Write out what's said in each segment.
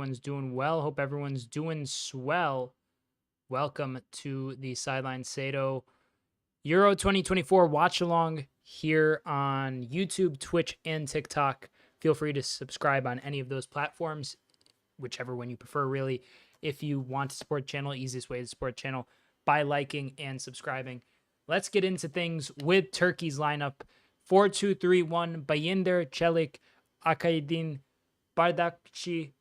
everyone's doing well. Hope everyone's doing swell. Welcome to the Sideline Sedo Euro 2024 Watchalong here on YouTube, Twitch, and TikTok. Feel free to subscribe on any of those platforms, whichever one you prefer, really. If you want to support the channel, easiest way to support the channel by liking and subscribing. Let's get into things with Turkey's lineup. 4-2-3-1, Bayinder, Çelik, Akaydin, Bardakçı,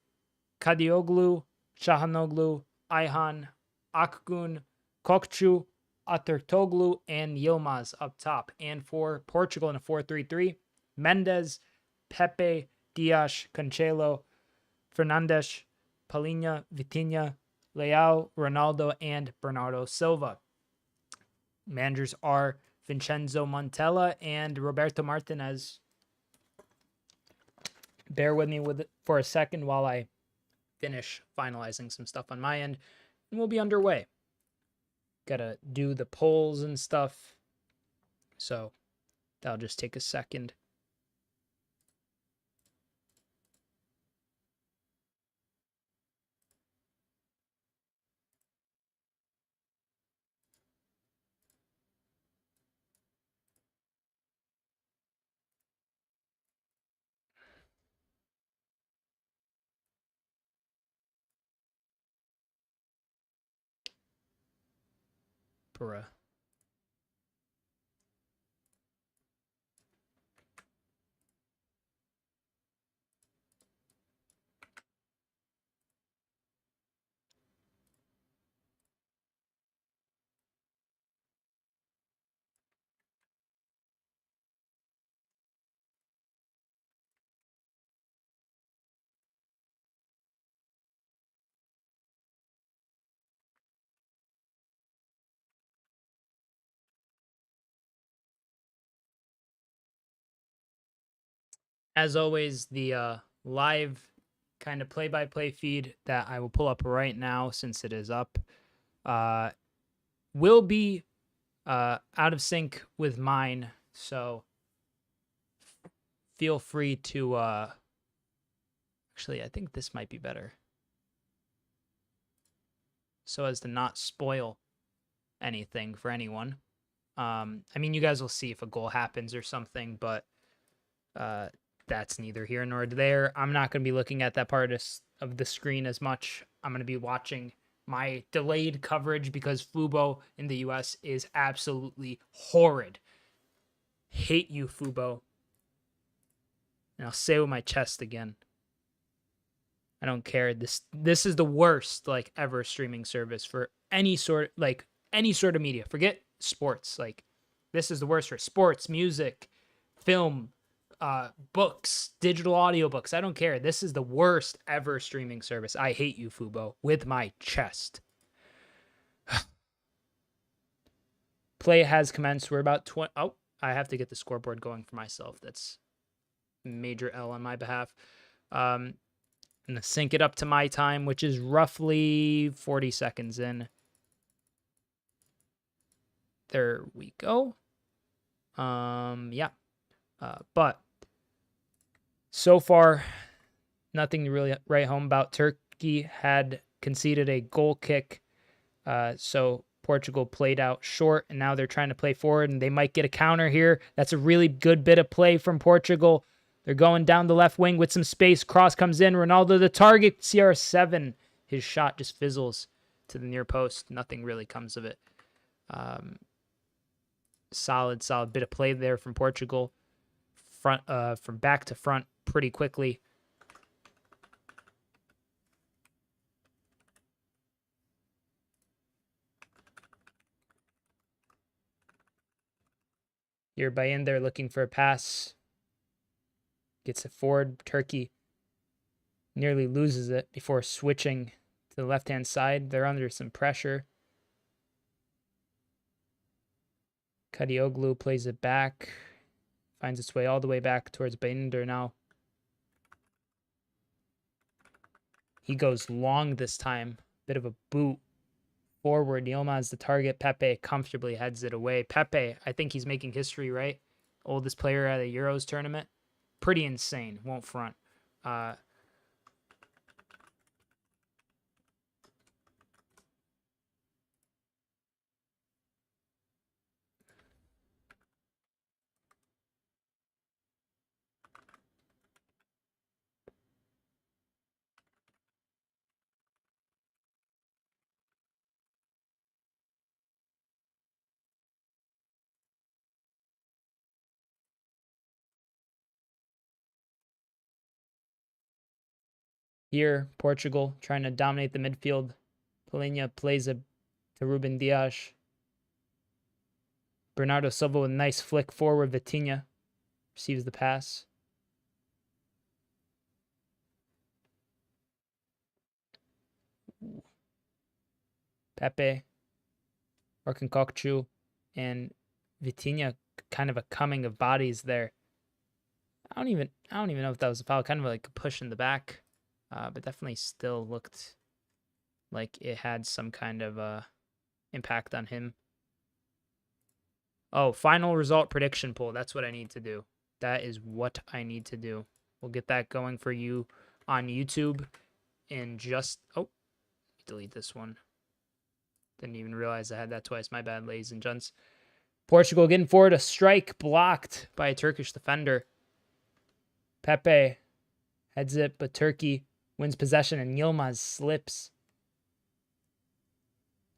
Kadioglu, Şahanoglu, Ayhan, Akgun, Kokçu, Atatürkoglu, and Yilmaz up top. And for Portugal in a 4-3-3, Mendes, Pepe, Dias, Cancelo, Fernandes, Palhinha, Vitinha, Leao, Ronaldo, and Bernardo Silva. Managers are Vincenzo Montella and Roberto Martinez. Bear with me for a second while I finish finalizing some stuff on my end, and we'll be underway. Gotta do the polls and stuff, so that'll just take a second. Bruh. As always, the live kind of play-by-play feed that I will pull up right now, since it is up, will be out of sync with mine, so feel free to actually, I think this might be better, so as to not spoil anything for anyone. I mean, you guys will see if a goal happens or something, but that's neither here nor there. I'm not going to be looking at that part of the screen as much. I'm going to be watching my delayed coverage because Fubo in the US is absolutely horrid. Hate you, Fubo. And I'll say it with my chest again. I don't care. This is the worst like ever streaming service for any sort of media. Forget sports. Like, this is the worst for sports, music, film, books, digital audiobooks. I don't care. This is the worst ever streaming service. I hate you, Fubo, with my chest. Play has commenced. We're about 20. Oh, I have to get the scoreboard going for myself. That's a major L on my behalf. I'm gonna sync it up to my time, which is roughly 40 seconds in. There we go. Yeah. But so far, nothing to really write home about. Turkey had conceded a goal kick, so Portugal played out short, and now they're trying to play forward, and they might get a counter here. That's a really good bit of play from Portugal. They're going down the left wing with some space. Cross comes in. Ronaldo the target. CR7. His shot just fizzles to the near post. Nothing really comes of it. Solid bit of play there from Portugal. From back to front pretty quickly. Here by in there looking for a pass. Gets it forward. Turkey nearly loses it before switching to the left-hand side. They're under some pressure. Kadioglu plays it back. Finds its way all the way back towards Bayinder now. He goes long this time. Bit of a boot forward. Yilmaz the target. Pepe comfortably heads it away. Pepe, I think he's making history, right? Oldest player at a Euros tournament. Pretty insane. Won't front. Here, Portugal trying to dominate the midfield. Palhinha plays it to Ruben Dias. Bernardo Silva with a nice flick forward. Vitinha receives the pass. Pepe, Orkankokchu, and Vitinha, kind of a coming of bodies there. I don't even know if that was a foul. Kind of like a push in the back, but definitely still looked like it had some kind of impact on him. Oh, final result prediction poll. That's what I need to do. That is what I need to do. We'll get that going for you on YouTube in just... Oh, delete this one. Didn't even realize I had that twice. My bad, ladies and gents. Portugal getting forward. A strike blocked by a Turkish defender. Pepe heads it, but Turkey wins possession, and Yilmaz slips.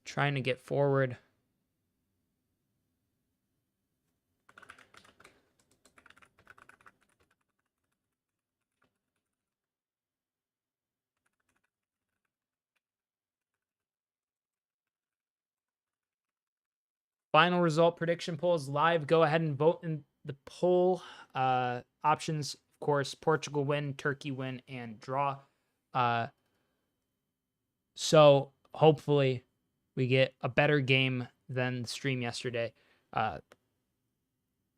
Trying to get forward. Final result prediction polls live. Go ahead and vote in the poll. Options, of course, Portugal win, Turkey win, and draw. So hopefully we get a better game than the stream yesterday.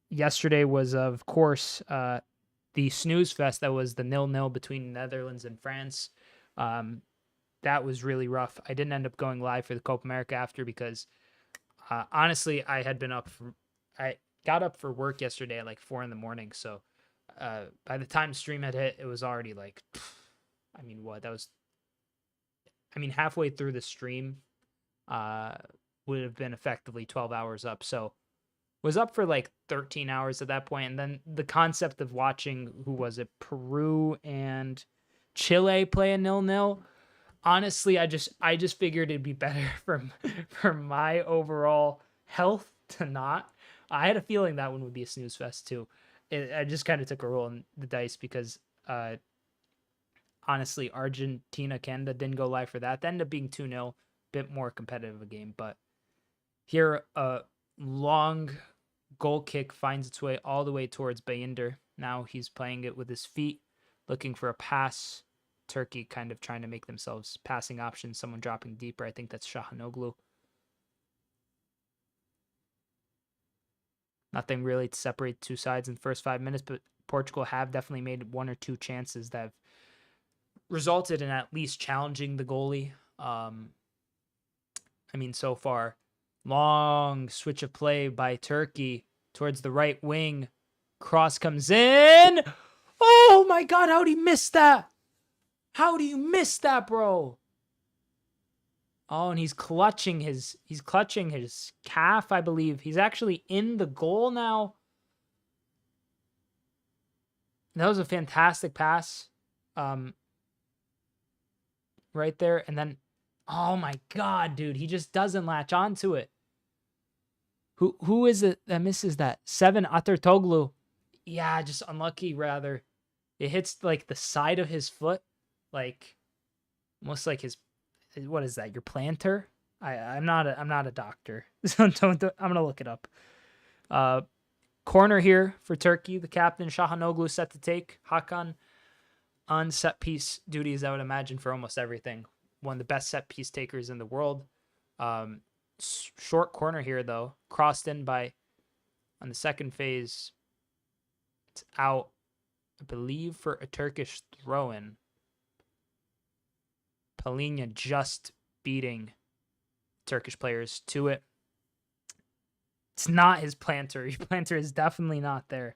Yesterday was, of course, the snooze fest that was the 0-0 between Netherlands and France. That was really rough. I didn't end up going live for the Copa America after because honestly, I got up for work yesterday at like 4 a.m. So by the time stream had hit, it was already like, halfway through the stream would have been effectively 12 hours up. So was up for like 13 hours at that point. And then the concept of watching, who was it, Peru and Chile play a 0-0. Honestly, I just figured it'd be better for my overall health to not. I had a feeling that one would be a snooze fest too. I just kind of took a roll in the dice because honestly, Argentina, Canada didn't go live for that. That ended up being 2-0, bit more competitive a game. But here, a long goal kick finds its way all the way towards Baynder. Now he's playing it with his feet, looking for a pass. Turkey kind of trying to make themselves passing options. Someone dropping deeper. I think that's Shahanoglu. Nothing really to separate the two sides in the first 5 minutes, but Portugal have definitely made one or two chances that have resulted in at least challenging the goalie. So far, long switch of play by Turkey towards the right wing. Cross comes in. Oh my God, how'd he miss that? How do you miss that, bro? Oh, and he's clutching his calf, I believe. He's actually in the goal now. That was a fantastic pass. Right there. And then, oh my God, dude, he just doesn't latch onto it. Who is it that misses that? 7, Atartoglu. Yeah, just unlucky, rather. It hits like the side of his foot. Like almost like his, what is that? Your plantar? I'm not a doctor. So I'm gonna look it up. Corner here for Turkey. The captain Shahanoglu set to take. Hakan on set piece duties, I would imagine, for almost everything. One of the best set piece takers in the world. Short corner here though, crossed in by on the second phase. It's out, I believe, for a Turkish throw-in. Palhinha just beating Turkish players to it. It's not his plantar. His plantar is definitely not there.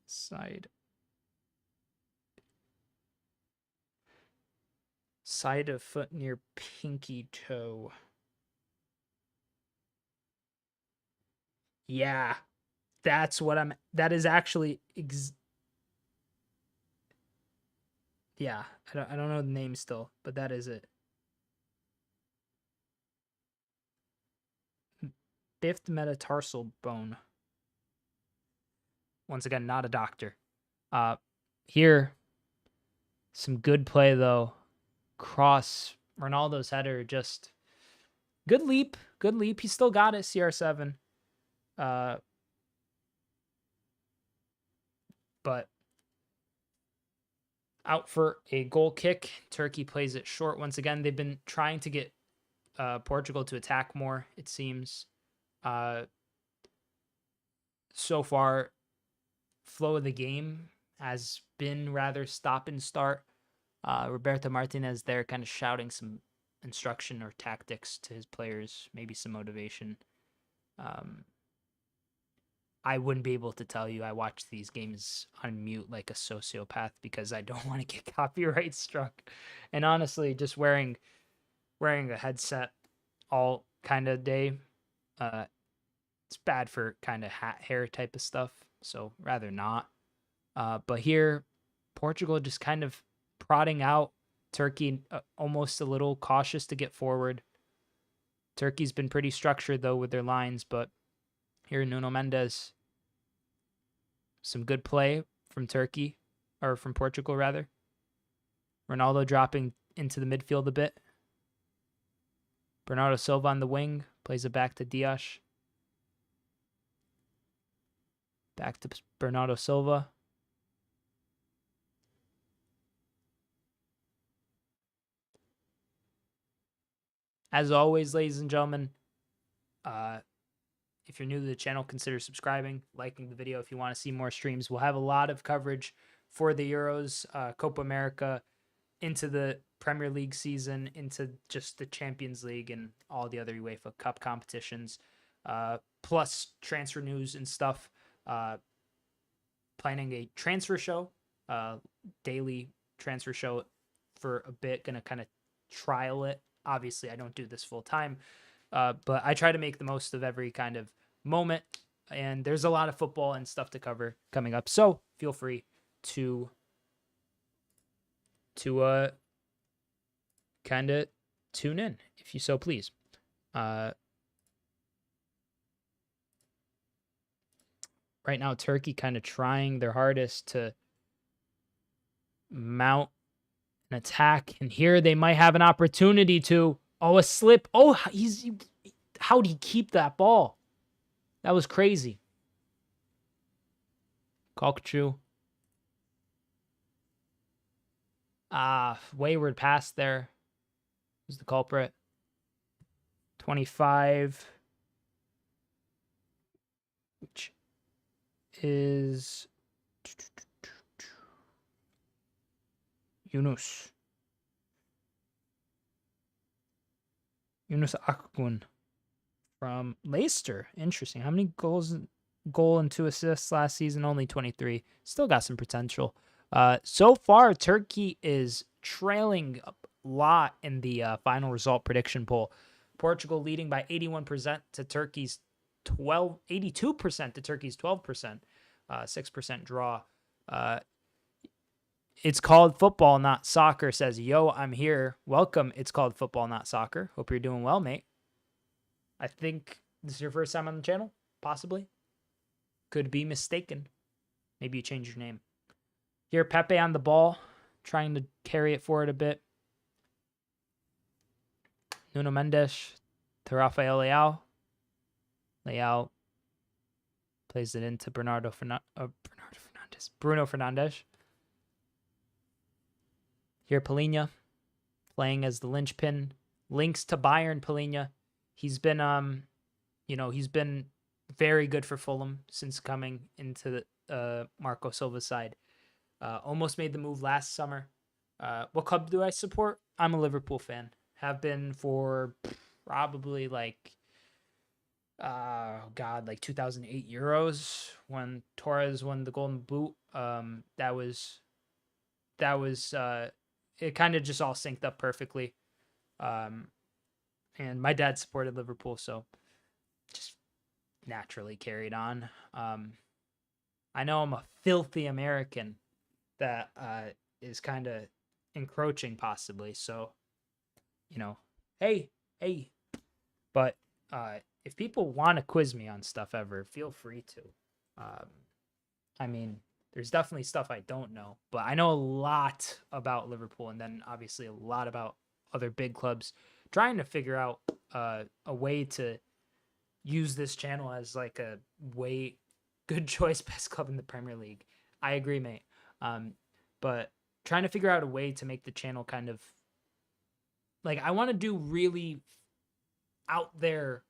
Side of foot near pinky toe. Yeah, that's what that is actually yeah, I don't know the name still, but that is it. Fifth metatarsal bone. Once again, not a doctor. here, some good play, though. Cross. Ronaldo's header, just good leap. Good leap. He still got it, CR7. But out for a goal kick. Turkey plays it short once again. They've been trying to get Portugal to attack more, it seems. So far, flow of the game has been rather stop and start. Roberto Martinez there kind of shouting some instruction or tactics to his players, maybe some motivation. I wouldn't be able to tell you. I watch these games on mute like a sociopath because I don't want to get copyright struck. And honestly, just wearing a headset all kind of day, it's bad for kind of hair type of stuff. So rather not. But here, Portugal just kind of prodding out Turkey, almost a little cautious to get forward. Turkey's been pretty structured though with their lines, but here Nuno Mendes, some good play from Turkey, or from Portugal rather. Ronaldo dropping into the midfield a bit. Bernardo Silva on the wing, plays it back to Dias. Back to Bernardo Silva. As always, ladies and gentlemen, if you're new to the channel, consider subscribing, liking the video if you want to see more streams. We'll have a lot of coverage for the Euros, Copa America, into the Premier League season, into just the Champions League and all the other UEFA Cup competitions, plus transfer news and stuff. Planning a transfer show, daily transfer show for a bit. Gonna kind of trial it. Obviously, I don't do this full time, but I try to make the most of every kind of moment. And there's a lot of football and stuff to cover coming up. So feel free to kind of tune in if you so please. Right now, Turkey kind of trying their hardest to mount an attack, and here they might have an opportunity to. Oh, a slip. Oh, how'd he keep that ball? That was crazy. Kokchu. Wayward pass there. Who's the culprit? 25. Which is Yunus Akgun from Leicester. Interesting. How many goal and 2 assists last season? Only 23. Still got some potential. So far, Turkey is trailing a lot in the final result prediction poll. Portugal leading by 81% to Turkey's 82% to Turkey's 12%, 6% draw. It's called football, not soccer, says, yo, I'm here. Welcome. It's called football, not soccer. Hope you're doing well, mate. I think this is your first time on the channel, possibly. Could be mistaken. Maybe you change your name. Here, Pepe on the ball, trying to carry it forward a bit. Nuno Mendes to Rafael Leao. Leao plays it into Bruno Fernandes. Here, Palhinha playing as the linchpin. Links to Bayern, Palhinha. He's been, he's been very good for Fulham since coming into the Marco Silva's side. Almost made the move last summer. What club do I support? I'm a Liverpool fan. Have been for probably like 2008 Euros when Torres won the Golden Boot. That was it kind of just all synced up perfectly. And my dad supported Liverpool, so just naturally carried on. I know I'm a filthy American that is kind of encroaching possibly, so hey. But if people want to quiz me on stuff ever, feel free to. There's definitely stuff I don't know, but I know a lot about Liverpool, and then obviously a lot about other big clubs. Trying to figure out a way to use this channel as like a way good choice best club in the Premier League. I agree, mate. But trying to figure out a way to make the channel kind of like I want to do really out there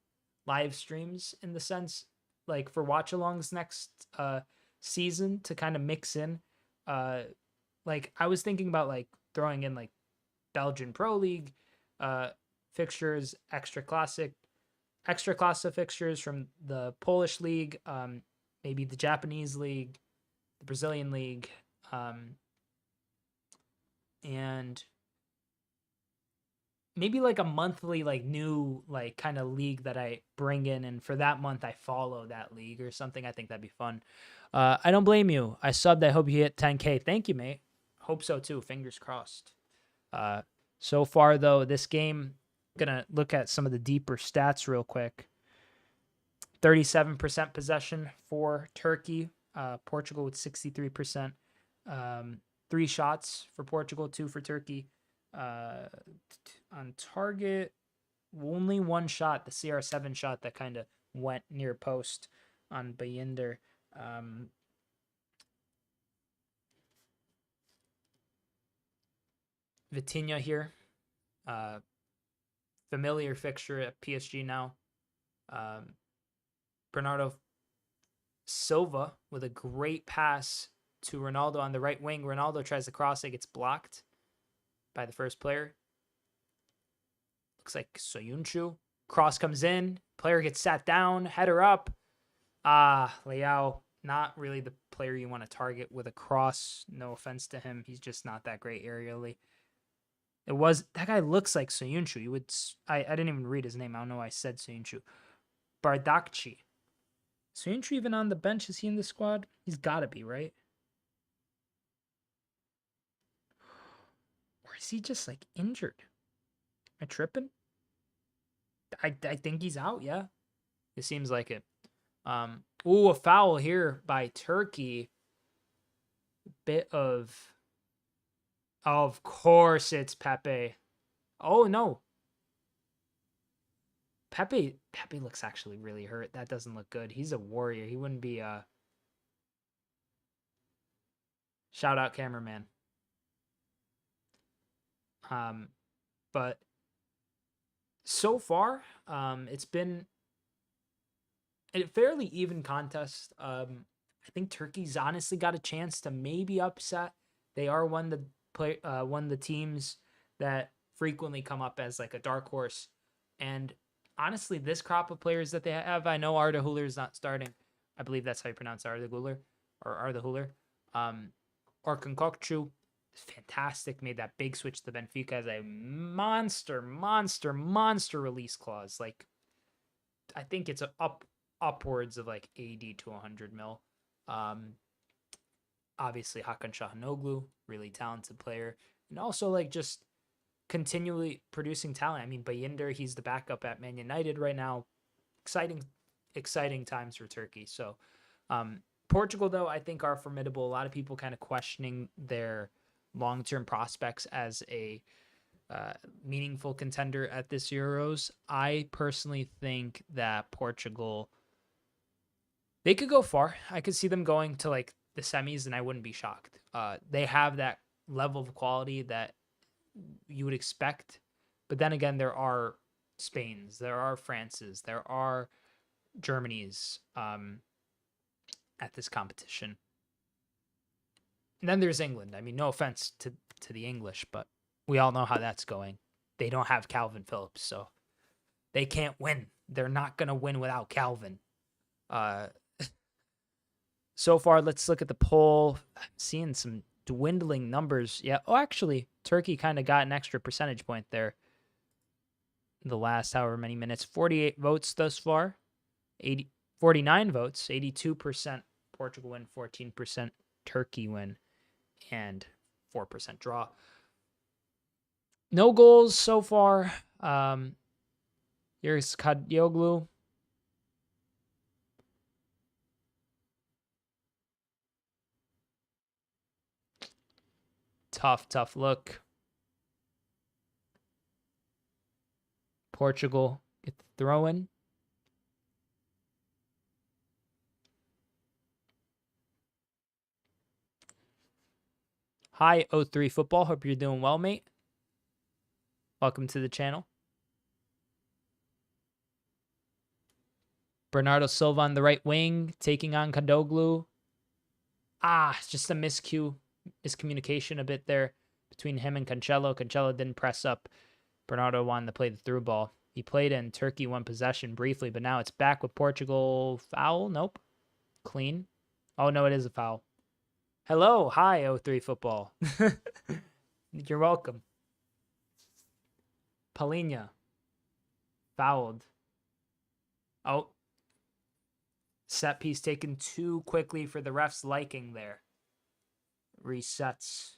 live streams in the sense like for Watchalong's next season to kind of mix in like I was thinking about like throwing in like Belgian Pro League fixtures, extra classic fixtures from the Polish league, maybe the Japanese league, the Brazilian league, and maybe like a monthly like new like kind of league that I bring in, and for that month I follow that league or something. I think that'd be fun. I don't blame you. I subbed. I hope you hit 10K. Thank you, mate. Hope so too. Fingers crossed. So far though, this game, gonna look at some of the deeper stats real quick. 37% possession for Turkey. Portugal with 63%. 3 shots for Portugal, 2 for Turkey. On target, only 1 shot, the CR7 shot that kind of went near post on Bayender. Vitinha here. Familiar fixture at PSG now. Bernardo Silva with a great pass to Ronaldo on the right wing. Ronaldo tries to cross, it gets blocked by the first player. Looks like Soyuncu. Cross comes in, player gets sat down, header up. Leao, not really the player you want to target with a cross. No offense to him, he's just not that great aerially. That guy looks like Soyuncu. I didn't even read his name. I don't know why I said Soyuncu. Bardakci. Soyuncu even on the bench? Is he in the squad? He's got to be, right? Or is he just like injured? Am I tripping? I think he's out, yeah. It seems like it. A foul here by Turkey. Bit of course it's Pepe. Oh no. Pepe looks actually really hurt. That doesn't look good. He's a warrior. He wouldn't be shout out cameraman. But so far, it's been a fairly even contest. I think Turkey's honestly got a chance to maybe upset. They are one of the teams that frequently come up as like a dark horse. And honestly, this crop of players that they have, I know Arda Güler is not starting. I believe that's how you pronounce Arda Güler or Arda Güler. Or Konkokchu, fantastic. Made that big switch to Benfica as a monster release clause. Like, I think it's upwards of like 80 to 100 mil. Obviously Hakan Çalhanoğlu, really talented player, and also like just continually producing talent. I mean, Bayender, he's the backup at Man United right now. Exciting times for Turkey. So, Portugal, though, I think are formidable. A lot of people kind of questioning their long-term prospects as a meaningful contender at this Euros. I personally think that Portugal, they could go far. I could see them going to like the semis, and I wouldn't be shocked. They have that level of quality that you would expect. But then again, there are Spains, there are Frances, there are Germanys at this competition. And then there's England. I mean, no offense to the English, but we all know how that's going. They don't have Calvin Phillips, so they can't win. They're not going to win without Calvin. So far, let's look at the poll. I'm seeing some dwindling numbers. Yeah. Oh, actually, Turkey kind of got an extra percentage point there. The last however many minutes. 48 votes thus far. 49 votes. 82% Portugal win, 14% Turkey win, and 4% draw. No goals so far. Here's Kadioglu. Tough look. Portugal get the throw in. Hi, O3 Football. Hope you're doing well, mate. Welcome to the channel. Bernardo Silva on the right wing, taking on Kandoglu. It's just a miscommunication a bit there between him and Cancelo. Cancelo didn't press up. Bernardo wanted to play the through ball. He played in Turkey one possession briefly, but now it's back with Portugal. Foul? Nope. Clean. Oh, no, it is a foul. Hello. Hi, O3 Football. You're welcome. Palhinha. Fouled. Oh. Set piece taken too quickly for the ref's liking there. Resets.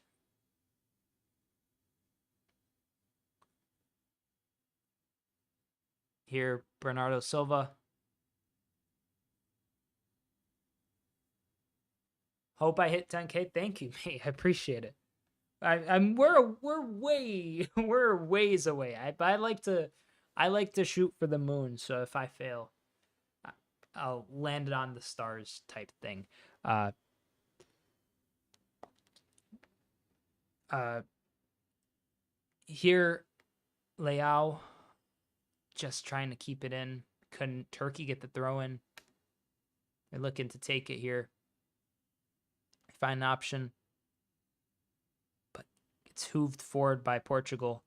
Here, Bernardo Silva. Hope I hit 10K. Thank you, mate. I appreciate it. We're ways away. I like to shoot for the moon. So if I fail, I'll land it on the stars type thing. Here, Leao just trying to keep it in. Couldn't Turkey get the throw in? They're looking to take it here. Find an option, but it's hooved forward by Portugal.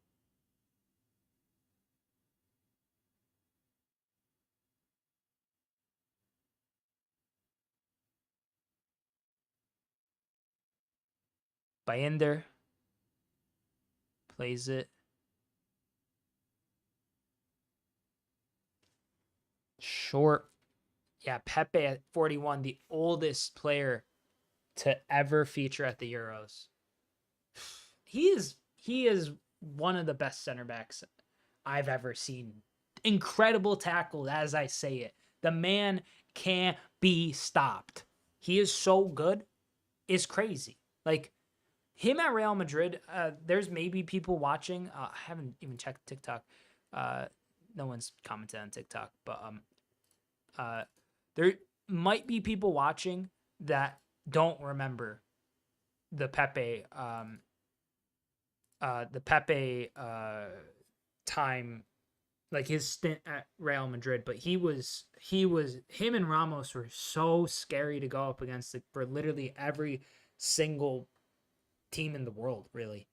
Bayender plays it. Short. Yeah, Pepe at 41, the oldest player to ever feature at the Euros. He is one of the best center backs I've ever seen. Incredible tackle, as I say it. The man can't be stopped. He is so good. It's crazy. Like, him at Real Madrid, there's maybe people watching. I haven't even checked TikTok. No one's commented on TikTok, but there might be people watching that don't remember the Pepe time, like his stint at Real Madrid. But him and Ramos were so scary to go up against for literally every single team in the world, really.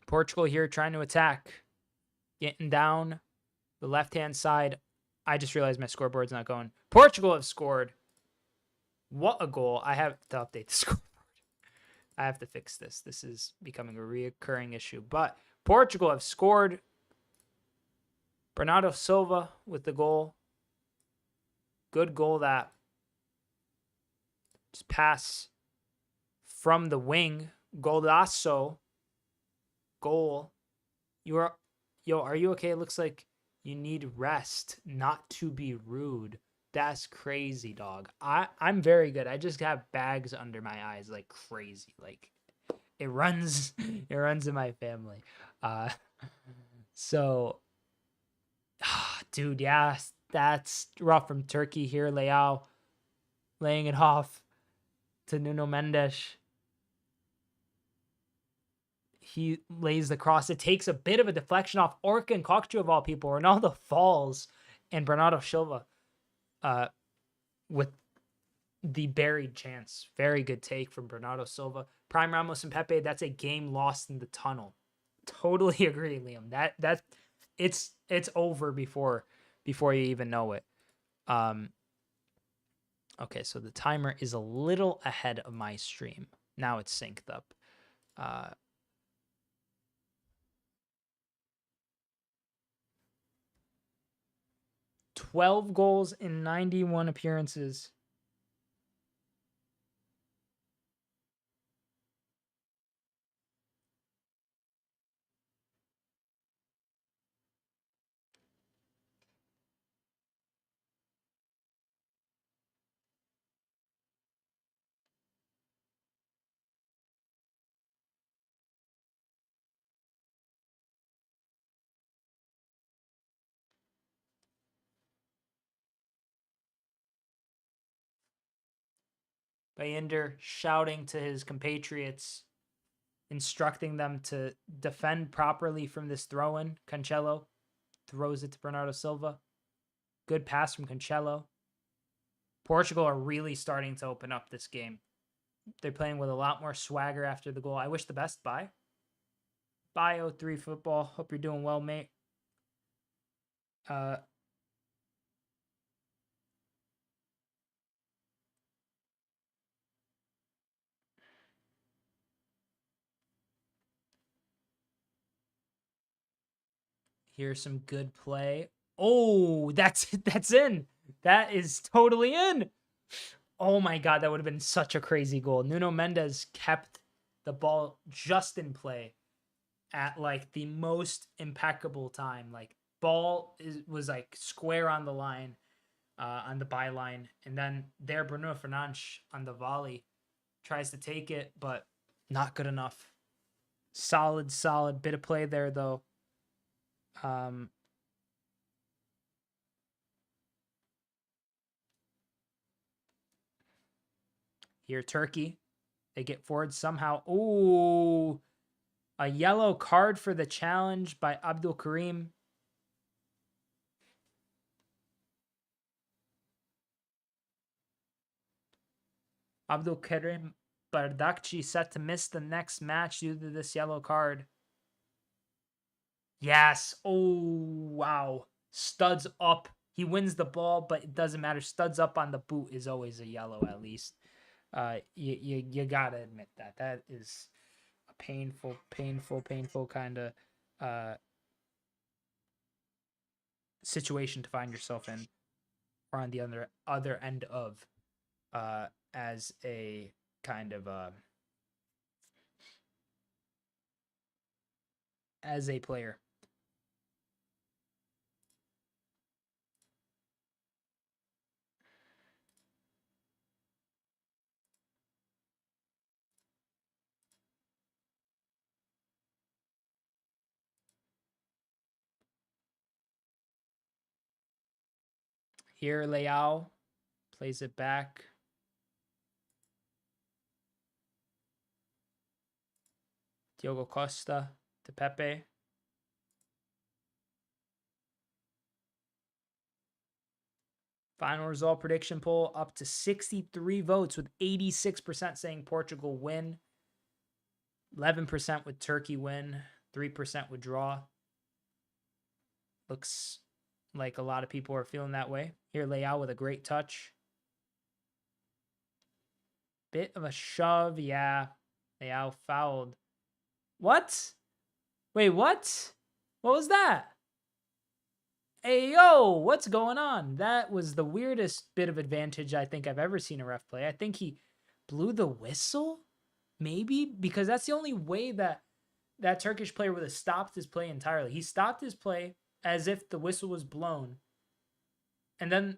Portugal here trying to attack, getting down the left-hand side. I just realized my scoreboard's not going. Portugal have scored. What a goal. I have to update the scoreboard. I have to fix this. This is becoming a reoccurring issue. But Portugal have scored. Bernardo Silva with the goal. Good goal that. Just pass from the wing. Golazo. Goal. Are you okay? It looks like you need rest, not to be rude. That's crazy, dog. I'm very good. I just have bags under my eyes like crazy. Like it runs in my family. So dude, yeah, that's rough from Turkey here. Leao laying it off to Nuno Mendes. He lays the cross. It takes a bit of a deflection off Orca and Kokchu of all people. Ronaldo falls, and Bernardo Silva with the buried chance. Very good take from Bernardo Silva. Prime Ramos and Pepe, that's a game lost in the tunnel. Totally agree, Liam. That it's over before you even know it. Okay, so the timer is a little ahead of my stream. Now it's synced up. 12 goals in 91 appearances. Baynder shouting to his compatriots, instructing them to defend properly from this throw-in. Cancelo throws it to Bernardo Silva. Good pass from Cancelo. Portugal are really starting to open up this game. They're playing with a lot more swagger after the goal. I wish the best. Bye. Bye, 03 Football. Hope you're doing well, mate. Here's some good play. Oh, that's in. That is totally in. Oh my God, that would have been such a crazy goal. Nuno Mendes kept the ball just in play at like the most impeccable time. Like was like square on the line, on the byline, and then there Bruno Fernandes on the volley tries to take it, but not good enough. Solid bit of play there though. Here, Turkey. They get forward somehow. Ooh, a yellow card for the challenge by Abdul Karim. Abdul Karim Bardakci set to miss the next match due to this yellow card. Yes. Oh, wow. Studs up. He wins the ball, but it doesn't matter. Studs up on the boot is always a yellow at least. You gotta admit that. That is a painful kind of situation to find yourself in, or on the other end of, as a kind of as a player. Here, Leao plays it back. Diogo Costa to Pepe. Final result prediction poll up to 63 votes, with 86% saying Portugal win, 11% with Turkey win, 3% would draw. Looks like a lot of people are feeling that way. Here, Leao with a great touch. Bit of a shove. Yeah, Leao fouled. What? Wait, what? What was that? Hey, yo, what's going on? That was the weirdest bit of advantage I think I've ever seen a ref play. I think he blew the whistle, maybe, because that's the only way that that Turkish player would have stopped his play entirely. He stopped his play as if the whistle was blown. And then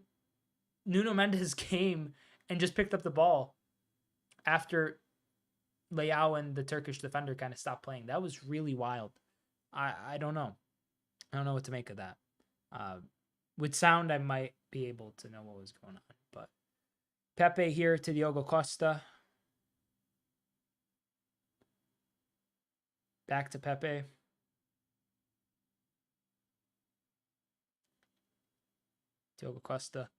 Nuno Mendes came and just picked up the ball after Leao and the Turkish defender kind of stopped playing. That was really wild. I don't know. I don't know what to make of that. With sound, I might be able to know what was going on. But Pepe here to Diogo Costa. Back to Pepe. Diogo Costa.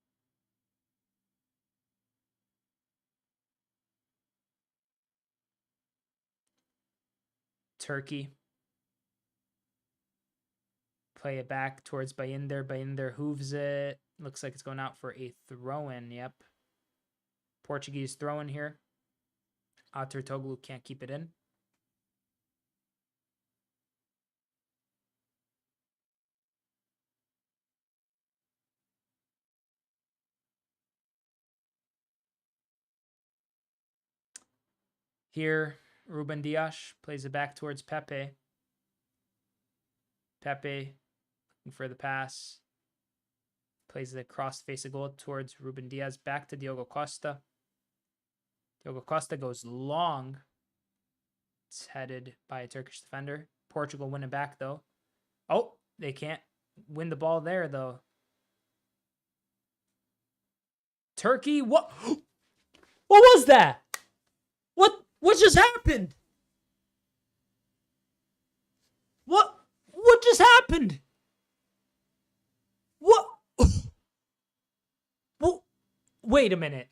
Turkey. Play it back towards Baynder. Baynder hooves it. Looks like it's going out for a throw-in. Yep. Portuguese throw-in here. Aturtoglu can't keep it in. Here, Ruben Dias plays it back towards Pepe. Pepe looking for the pass. Plays it across the face of goal towards Ruben Dias. Back to Diogo Costa. Diogo Costa goes long. It's headed by a Turkish defender. Portugal win it back, though. Oh, they can't win the ball there, though. Turkey, what? What was that? What just happened? What just happened? What? Well, wait a minute.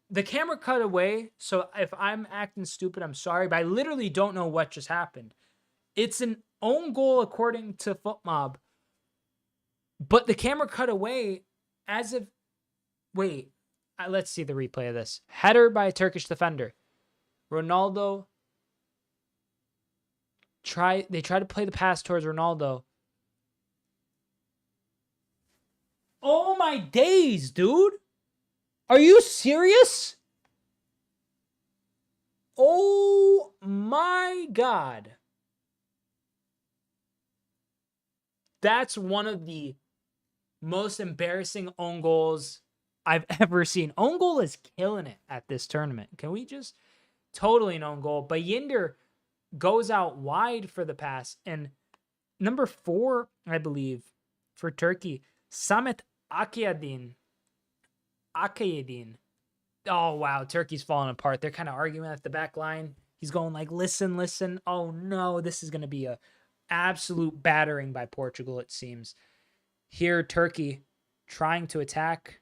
The camera cut away, so if I'm acting stupid, I'm sorry, but I literally don't know what just happened. It's an own goal according to FootMob, but the camera cut away as if. Wait, let's see the replay of this. Header by a Turkish defender. Ronaldo. They try to play the pass towards Ronaldo. Oh my days, dude. Are you serious? Oh my God. That's one of the most embarrassing own goals I've ever seen. Own goal is killing it at this tournament. Can we just totally an own goal? But Yinder goes out wide for the pass. And number 4, I believe, for Turkey, Samet Akayedin. Oh, wow. Turkey's falling apart. They're kind of arguing at the back line. He's going like, listen. Oh, no. This is going to be a absolute battering by Portugal, it seems. Here, Turkey trying to attack.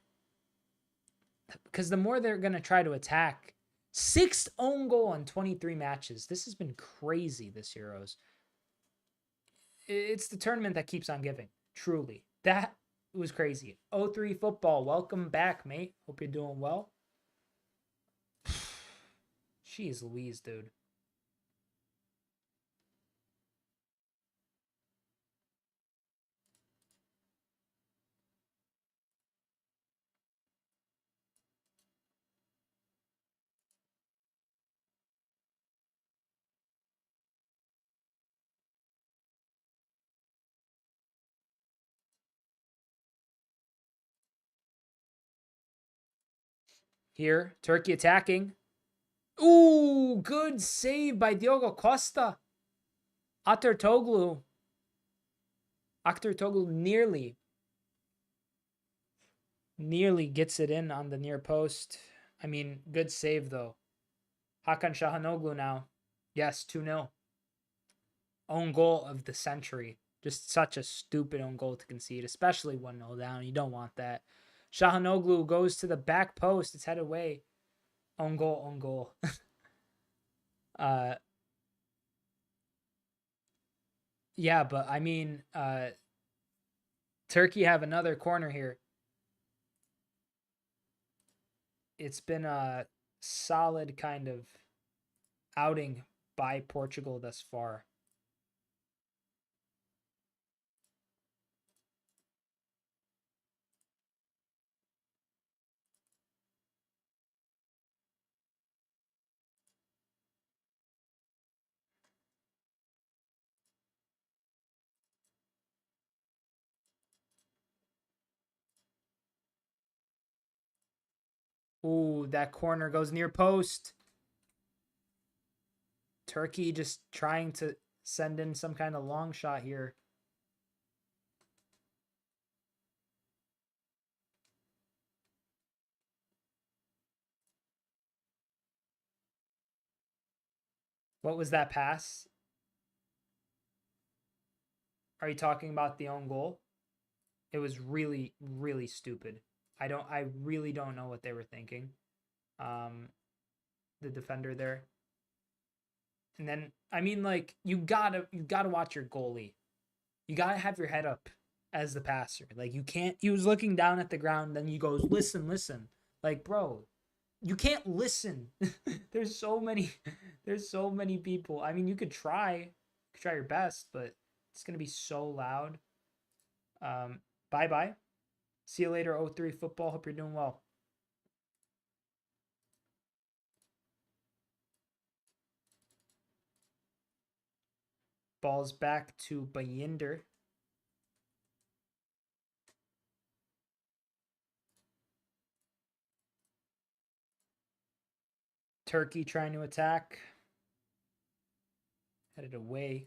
Because the more they're going to try to attack, 6th own goal in 23 matches. This has been crazy, this Euros. It's the tournament that keeps on giving, truly. That was crazy. 03 football, welcome back, mate. Hope you're doing well. Jeez Louise, dude. Here, Turkey attacking. Ooh, good save by Diogo Costa. Aktürkoğlu nearly gets it in on the near post. I mean, good save though. Hakan Çalhanoğlu now. Yes, 2-0. Own goal of the century. Just such a stupid own goal to concede, especially 1-0 down. You don't want that. Çalhanoğlu goes to the back post. It's headed away. Own goal. Yeah, but I mean, Turkey have another corner here. It's been a solid kind of outing by Portugal thus far. Ooh, that corner goes near post. Turkey just trying to send in some kind of long shot here. What was that pass? Are you talking about the own goal? It was really, really stupid. I really don't know what they were thinking. The defender there. And then, I mean, like, you gotta watch your goalie. You gotta have your head up as the passer. Like, you can't. He was looking down at the ground, then he goes, listen. Like, bro, you can't listen. There's so many people. I mean, you could try your best, but it's gonna be so loud. Bye. See you later, 03 football. Hope you're doing well. Ball's back to Bayinder. Turkey trying to attack. Headed away.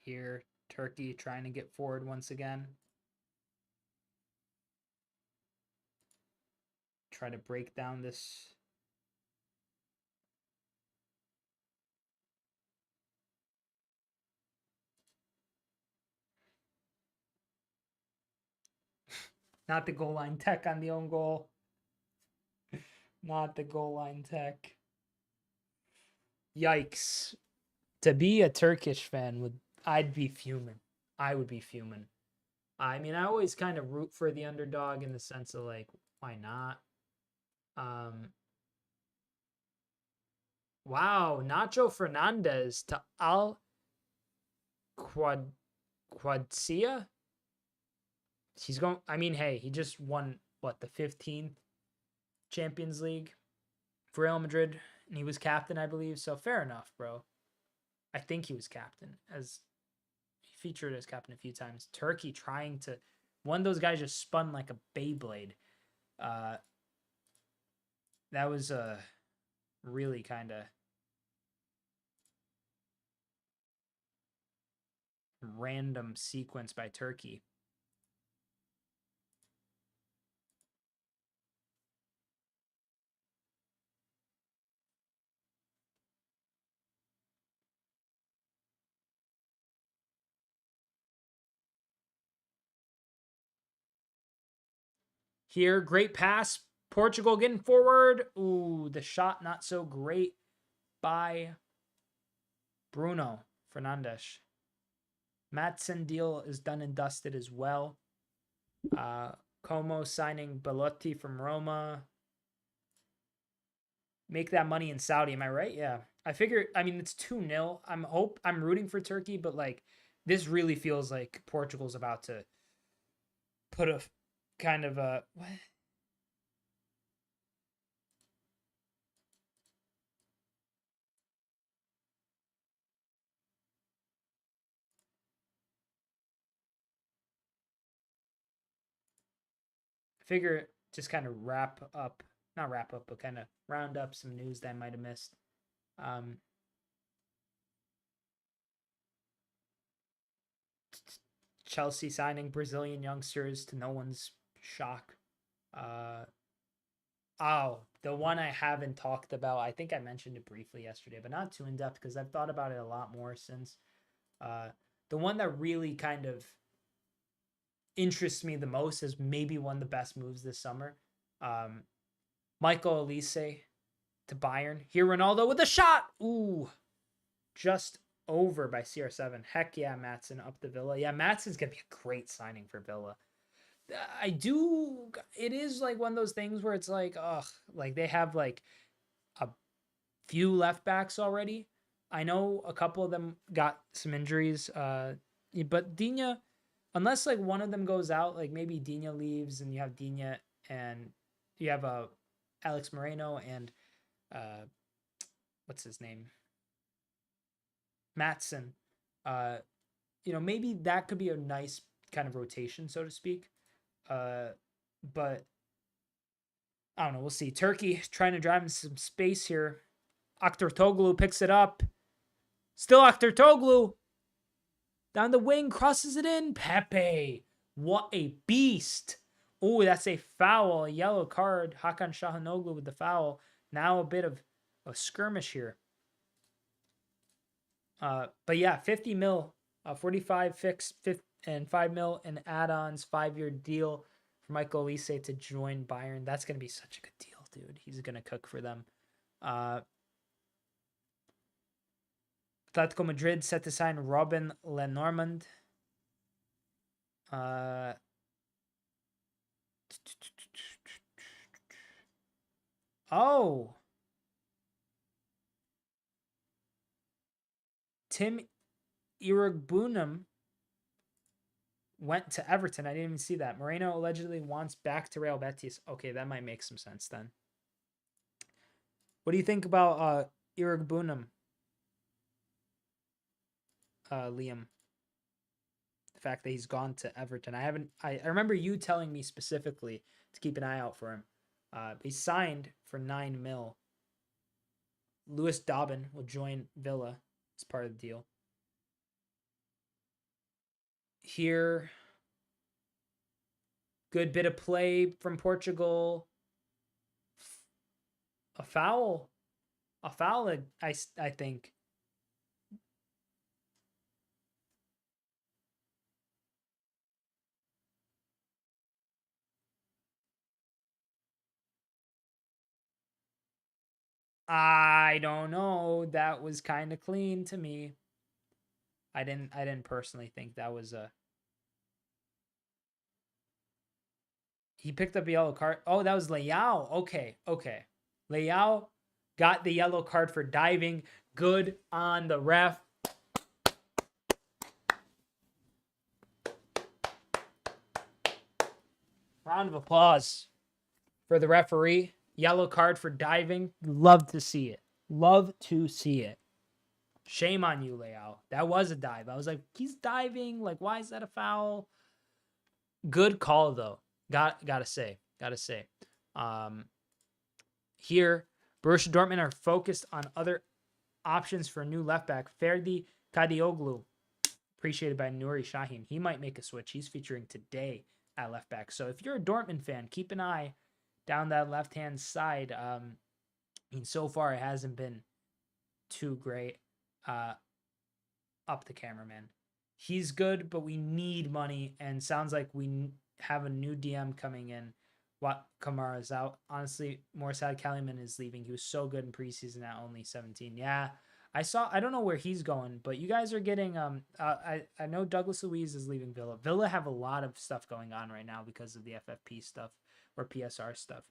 here. Turkey trying to get forward once again. Try to break down this. Not the goal line tech on the own goal. Not the goal line tech. Yikes. To be a Turkish fan, I'd be fuming. I would be fuming. I mean, I always kind of root for the underdog in the sense of like, why not? Wow, Nacho Fernandez to Al Quadsia. He's going. I mean, hey, he just won what, the 15th Champions League for Real Madrid, and he was captain, I believe. So fair enough, bro. I think he was captain, as he featured as captain a few times. Turkey trying to, one of those guys just spun like a Beyblade. That was a really kind of random sequence by Turkey. Here, great pass. Portugal getting forward. Ooh, the shot not so great by Bruno Fernandes. Madsen deal is done and dusted as well. Como signing Belotti from Roma. Make that money in Saudi, am I right? Yeah. I figure, I mean, it's 2-0. I'm rooting for Turkey, but like this really feels like Portugal's about to put a kind of a what? Figure just kind of not wrap up, but kind of round up some news that I might have missed. Chelsea signing Brazilian youngsters to no one's shock. The one I haven't talked about, I think I mentioned it briefly yesterday, but not too in depth because I've thought about it a lot more since. The one that really kind of interests me the most is maybe one of the best moves this summer. Michael Olise to Bayern. Here, Ronaldo with a shot. Ooh, just over by CR7. Heck yeah, Maatsen up the Villa. Yeah, Maatsen's going to be a great signing for Villa. It is like one of those things where it's like, ugh, like they have like a few left backs already. I know a couple of them got some injuries. But Digne, unless like one of them goes out, like maybe Digne leaves and you have Digne and you have Alex Moreno and what's his name? Maatsen. Maybe that could be a nice kind of rotation, so to speak. But I don't know. We'll see. Turkey trying to drive in some space here. Aktürkoğlu picks it up. Still Aktürkoğlu. Down the wing, crosses it in. Pepe. What a beast. Oh, that's a foul. A yellow card. Hakan Şahanoglu with the foul. Now a bit of a skirmish here. But yeah, 50 mil. 45 fixed, and 5 mil in add-ons, 5-year deal for Michael Olise to join Bayern. That's going to be such a good deal, dude. He's going to cook for them. Atletico Madrid set to sign Robin Lenormand. Tim Iroegbunam went to Everton. I didn't even see that. Moreno allegedly wants back to Real Betis. Okay, that might make some sense then. What do you think about Iroegbunam, Liam? The fact that he's gone to Everton. I remember you telling me specifically to keep an eye out for him. He signed for 9 mil. Lewis Dobbin will join Villa as part of the deal. here. Good bit of play from Portugal. A foul. A foul, I think. I don't know. That was kind of clean to me. I didn't personally think that was a. He picked up a yellow card. Oh, that was Leao. Okay. Leao got the yellow card for diving. Good on the ref. Round of applause for the referee. Yellow card for diving. Love to see it. Shame on you, Leao. That was a dive. I was like, he's diving. Like, why is that a foul? Good call though. Gotta say. Here, Borussia Dortmund are focused on other options for a new left back. Ferdi Kadioglu, appreciated by Nouri Sahin. He might make a switch. He's featuring today at left back. So if you're a Dortmund fan, keep an eye down that left hand side. I mean, so far it hasn't been too great. Up the cameraman. He's good, but we need money, and sounds like we have a new DM coming in. What Kamara's out. Honestly, Morsad Kaliman is leaving. He was so good in preseason at only 17. Yeah, I don't know where he's going, but you guys are getting I know Douglas Luiz is leaving Villa. Villa have a lot of stuff going on right now because of the FFP stuff or PSR stuff.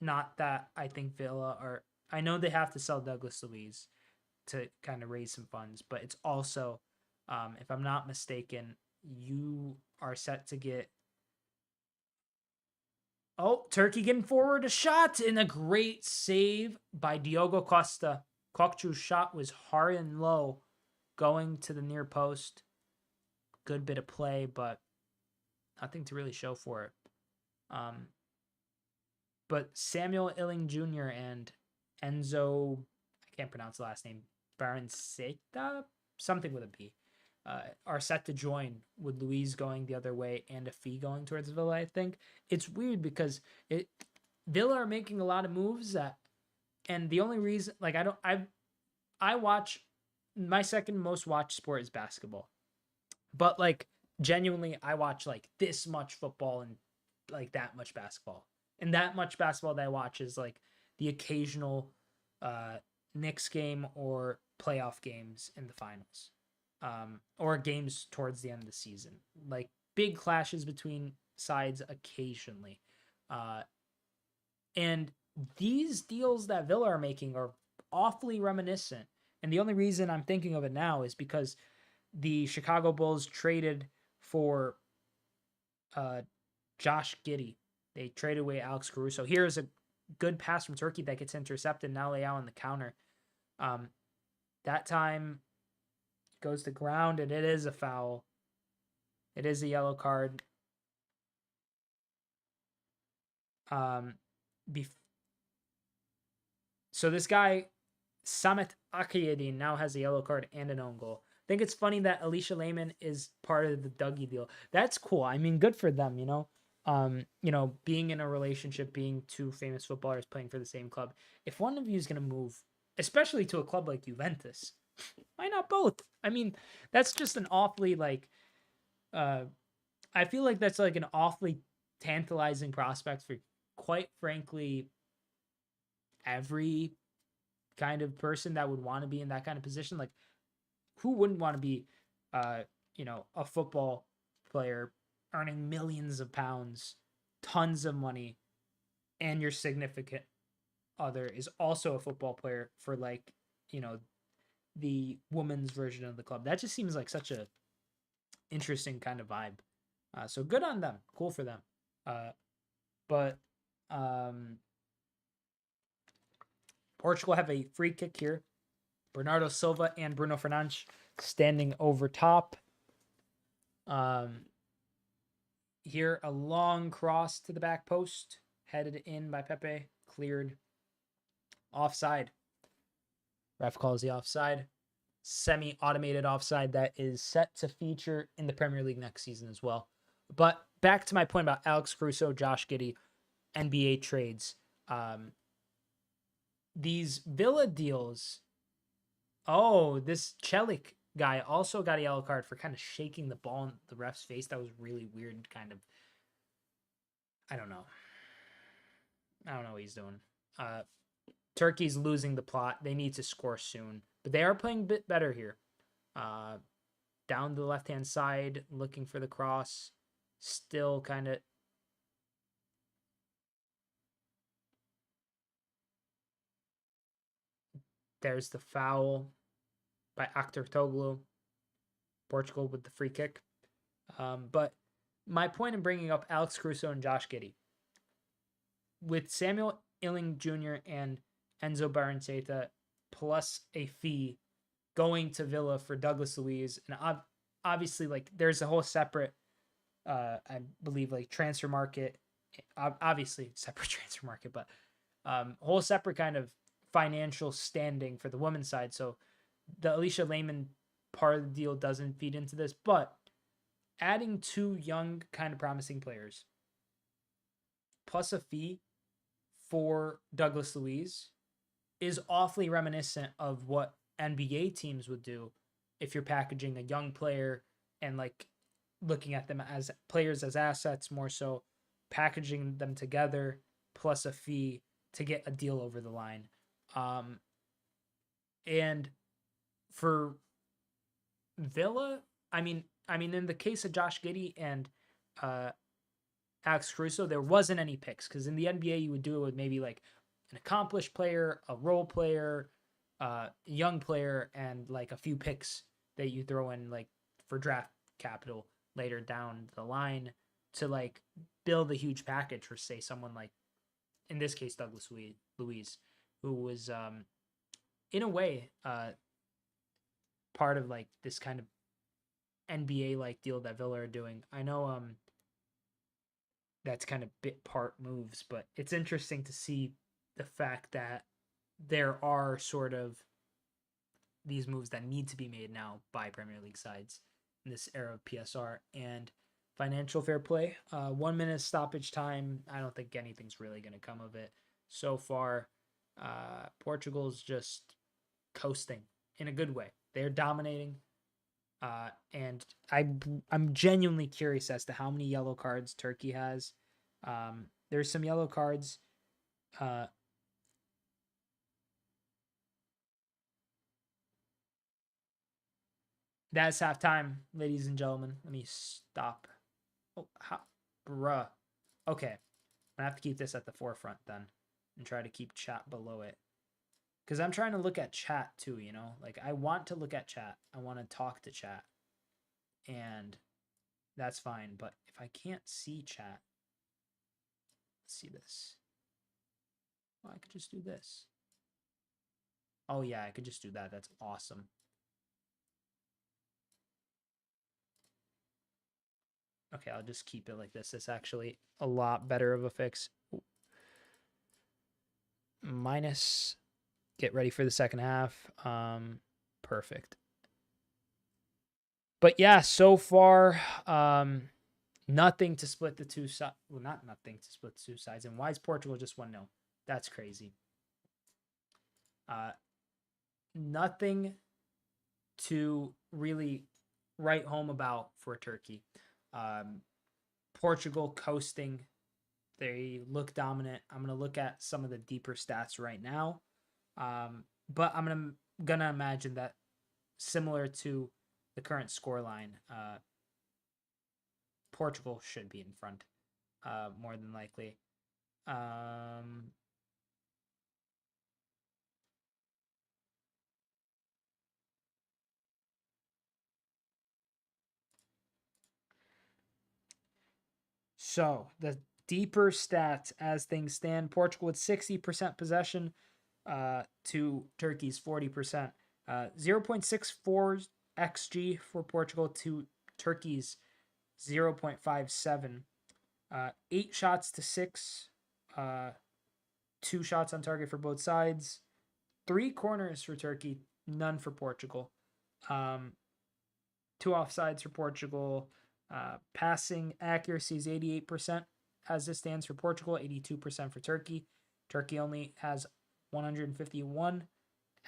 Not that I think Villa are. I know they have to sell Douglas Luiz to kind of raise some funds, but it's also, if I'm not mistaken, you are set to get. Oh, Turkey getting forward a shot, and a great save by Diogo Costa. Kokchu's shot was hard and low, going to the near post. Good bit of play, but nothing to really show for it. But Samuel Illing Jr. and Enzo, I can't pronounce the last name, Baranceta, something with a B, are set to join, with Luiz going the other way and a fee going towards Villa. I think it's weird because Villa are making a lot of moves and the only reason, like, I watch, my second most watched sport is basketball, but like genuinely I watch like this much football and like that much basketball, and that much basketball that I watch is like the occasional Knicks game or playoff games in the finals, or games towards the end of the season, like big clashes between sides occasionally. And these deals that Villa are making are awfully reminiscent. And the only reason I'm thinking of it now is because the Chicago Bulls traded for Josh Giddey. They traded away Alex Caruso. Here's a good pass from Turkey that gets intercepted. Now Leao on the counter. That time goes to ground, and it is a foul. It is a yellow card. So this guy, Samet Akayedin, now has a yellow card and an own goal. I think it's funny that Alicia Lehman is part of the Dougie deal. That's cool. I mean, good for them, you know. Being in a relationship, being two famous footballers playing for the same club. If one of you is going to move, especially to a club like Juventus, why not both? I mean, that's just an awfully like, I feel like that's like an awfully tantalizing prospect for, quite frankly, every kind of person that would want to be in that kind of position. Like, who wouldn't want to be, a football player earning millions of pounds, tons of money, and your significant other is also a football player for, like, the woman's version of the club. That just seems like such a interesting kind of vibe. So good on them. Cool for them. But Portugal have a free kick here. Bernardo Silva and Bruno Fernandes standing over top. Here, a long cross to the back post, headed in by Pepe, cleared. Offside. Ref calls the offside. semi-automated offside that is set to feature in the Premier League next season as well. But back to my point about Alex Caruso, Josh Giddey, NBA trades. These Villa deals. Oh, this Chelik guy also got a yellow card for kind of shaking the ball in the ref's face. That was really weird, kind of. I don't know. I don't know what he's doing. Turkey's losing the plot. They need to score soon. But they are playing a bit better here. Down the left-hand side, looking for the cross. Still kind of... There's the foul by Aktürkoğlu. Portugal with the free kick. But my point in bringing up Alex Caruso and Josh Giddey, with Samuel Illing Jr. and Enzo Barrencheta plus a fee going to Villa for Douglas Luiz, and obviously, like, there's a whole separate, I believe, like, transfer market, obviously separate transfer market, but whole separate kind of financial standing for the women's side. So the Alicia Lehman part of the deal doesn't feed into this, but adding two young, kind of promising players plus a fee for Douglas Luiz is awfully reminiscent of what NBA teams would do if you're packaging a young player and, like, looking at them as players as assets, more so packaging them together plus a fee to get a deal over the line. And for Villa, I mean, in the case of Josh Giddey and Alex Caruso, there wasn't any picks, because in the NBA you would do it with maybe like an accomplished player, a role player, young player, and like a few picks that you throw in like for draft capital later down the line to like build a huge package for, say, someone like, in this case, Douglas Luiz, who was in a way part of like this kind of NBA like deal that Villa are doing. I know that's kind of bit part moves, but it's interesting to see the fact that there are sort of these moves that need to be made now by Premier League sides in this era of PSR and financial fair play. 1 minute stoppage time. I don't think anything's really going to come of it so far. Portugal's just coasting in a good way. They're dominating. And I'm genuinely curious as to how many yellow cards Turkey has. There's some yellow cards. That's halftime, ladies and gentlemen. Let me stop. Oh, bruh. Okay. I'm gonna have to keep this at the forefront then and try to keep chat below it. Because I'm trying to look at chat too, you know? Like, I want to look at chat. I want to talk to chat. And that's fine. But if I can't see chat, let's see this. Well, I could just do this. Oh, yeah, I could just do that. That's awesome. Okay, I'll just keep it like this. It's actually a lot better of a fix. Minus. Get ready for the second half. Perfect. But yeah, so far, nothing to split the two sides. Well, not nothing to split the two sides. And why is Portugal just 1-0? That's crazy. Nothing to really write home about for Turkey. Portugal coasting. They look dominant. I'm going to look at some of the deeper stats right now. But I'm gonna imagine that similar to the current scoreline, Portugal should be in front, more than likely. So the deeper stats as things stand: Portugal with 60% possession, to Turkey's 40%. 0.64 xG for Portugal to Turkey's 0.57. 8 shots to 6. 2 shots on target for both sides. 3 corners for Turkey, none for Portugal. 2 offsides for Portugal. Passing accuracy is 88% as it stands for Portugal, 82% for Turkey. Turkey only has 151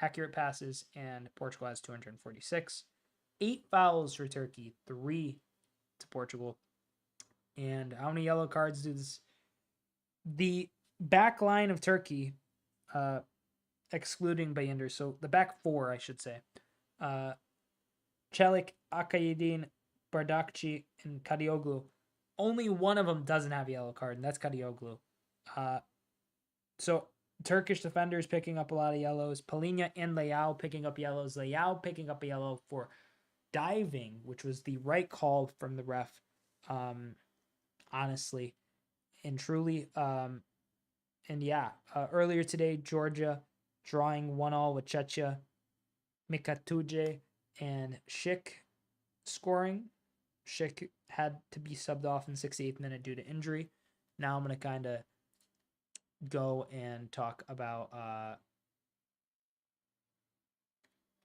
accurate passes, and Portugal has 246. 8 fouls for Turkey, 3 to Portugal. And how many yellow cards do this? The back line of Turkey, excluding Bayındır, so the back 4, I should say. Çelik, Akaydin, Bardakçı, and Kadioglu. Only one of them doesn't have a yellow card, and that's Kadioglu. So Turkish defenders picking up a lot of yellows. Palhinha and Leao picking up yellows. Leao picking up a yellow for diving, which was the right call from the ref, honestly and truly. And yeah, earlier today, Georgia drawing 1-1 with Czechia. Mikatuje and Schick scoring. Schick had to be subbed off in the 68th minute due to injury. Now I'm going to kind of go and talk about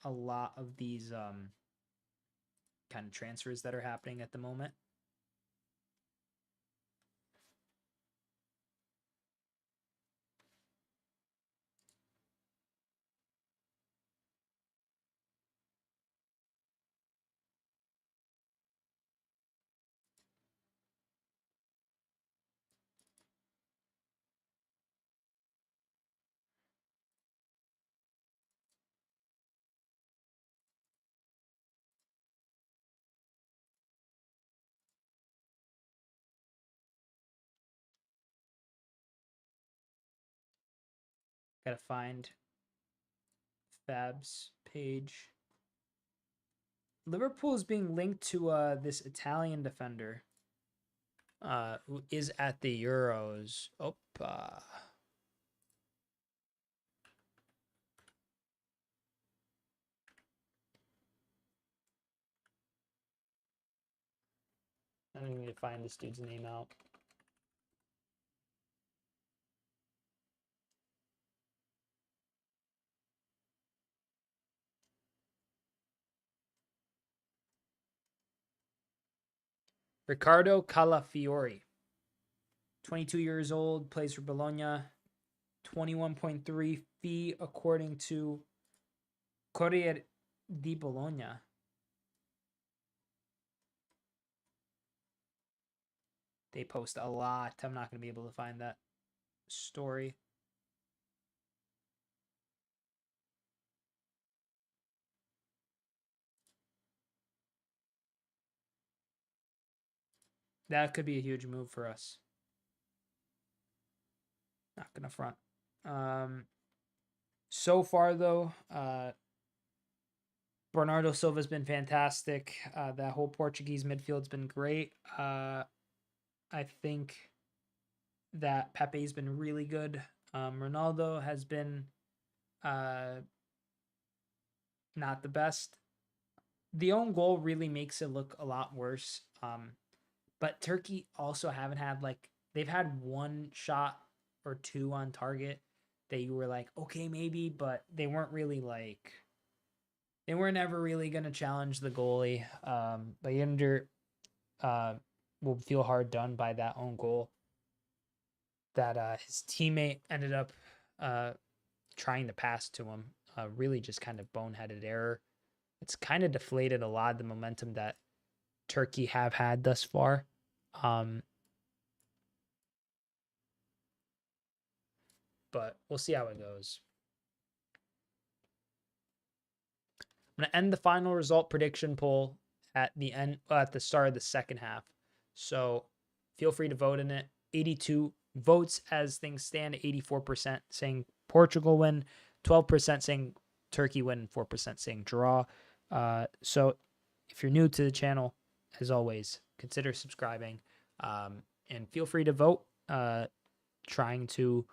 a lot of these kind of transfers that are happening at the moment. Gotta find Fab's page. Liverpool is being linked to this Italian defender who is at the Euros. I don't need to find this dude's name out. Riccardo Calafiori, 22 years old, plays for Bologna. 21.3 fee according to Corriere di Bologna. They post a lot. I'm not going to be able to find that story. That could be a huge move for us. Not going to front. So far, though, Bernardo Silva's been fantastic. That whole Portuguese midfield's been great. I think that Pepe's been really good. Ronaldo has been not the best. The own goal really makes it look a lot worse. But Turkey also haven't had they've had one shot or two on target that you were like, okay, maybe, but they weren't really they weren't ever really going to challenge the goalie. Bayındır will feel hard done by that own goal that his teammate ended up trying to pass to him. Really just kind of boneheaded error. It's kind of deflated a lot of the momentum that Turkey have had thus far. But we'll see how it goes. I'm going to end the final result prediction poll at the start of the second half. So feel free to vote in it. 82 votes as things stand, 84% saying Portugal win, 12% saying Turkey win, 4% saying draw. So if you're new to the channel, as always, consider subscribing and feel free to vote, trying to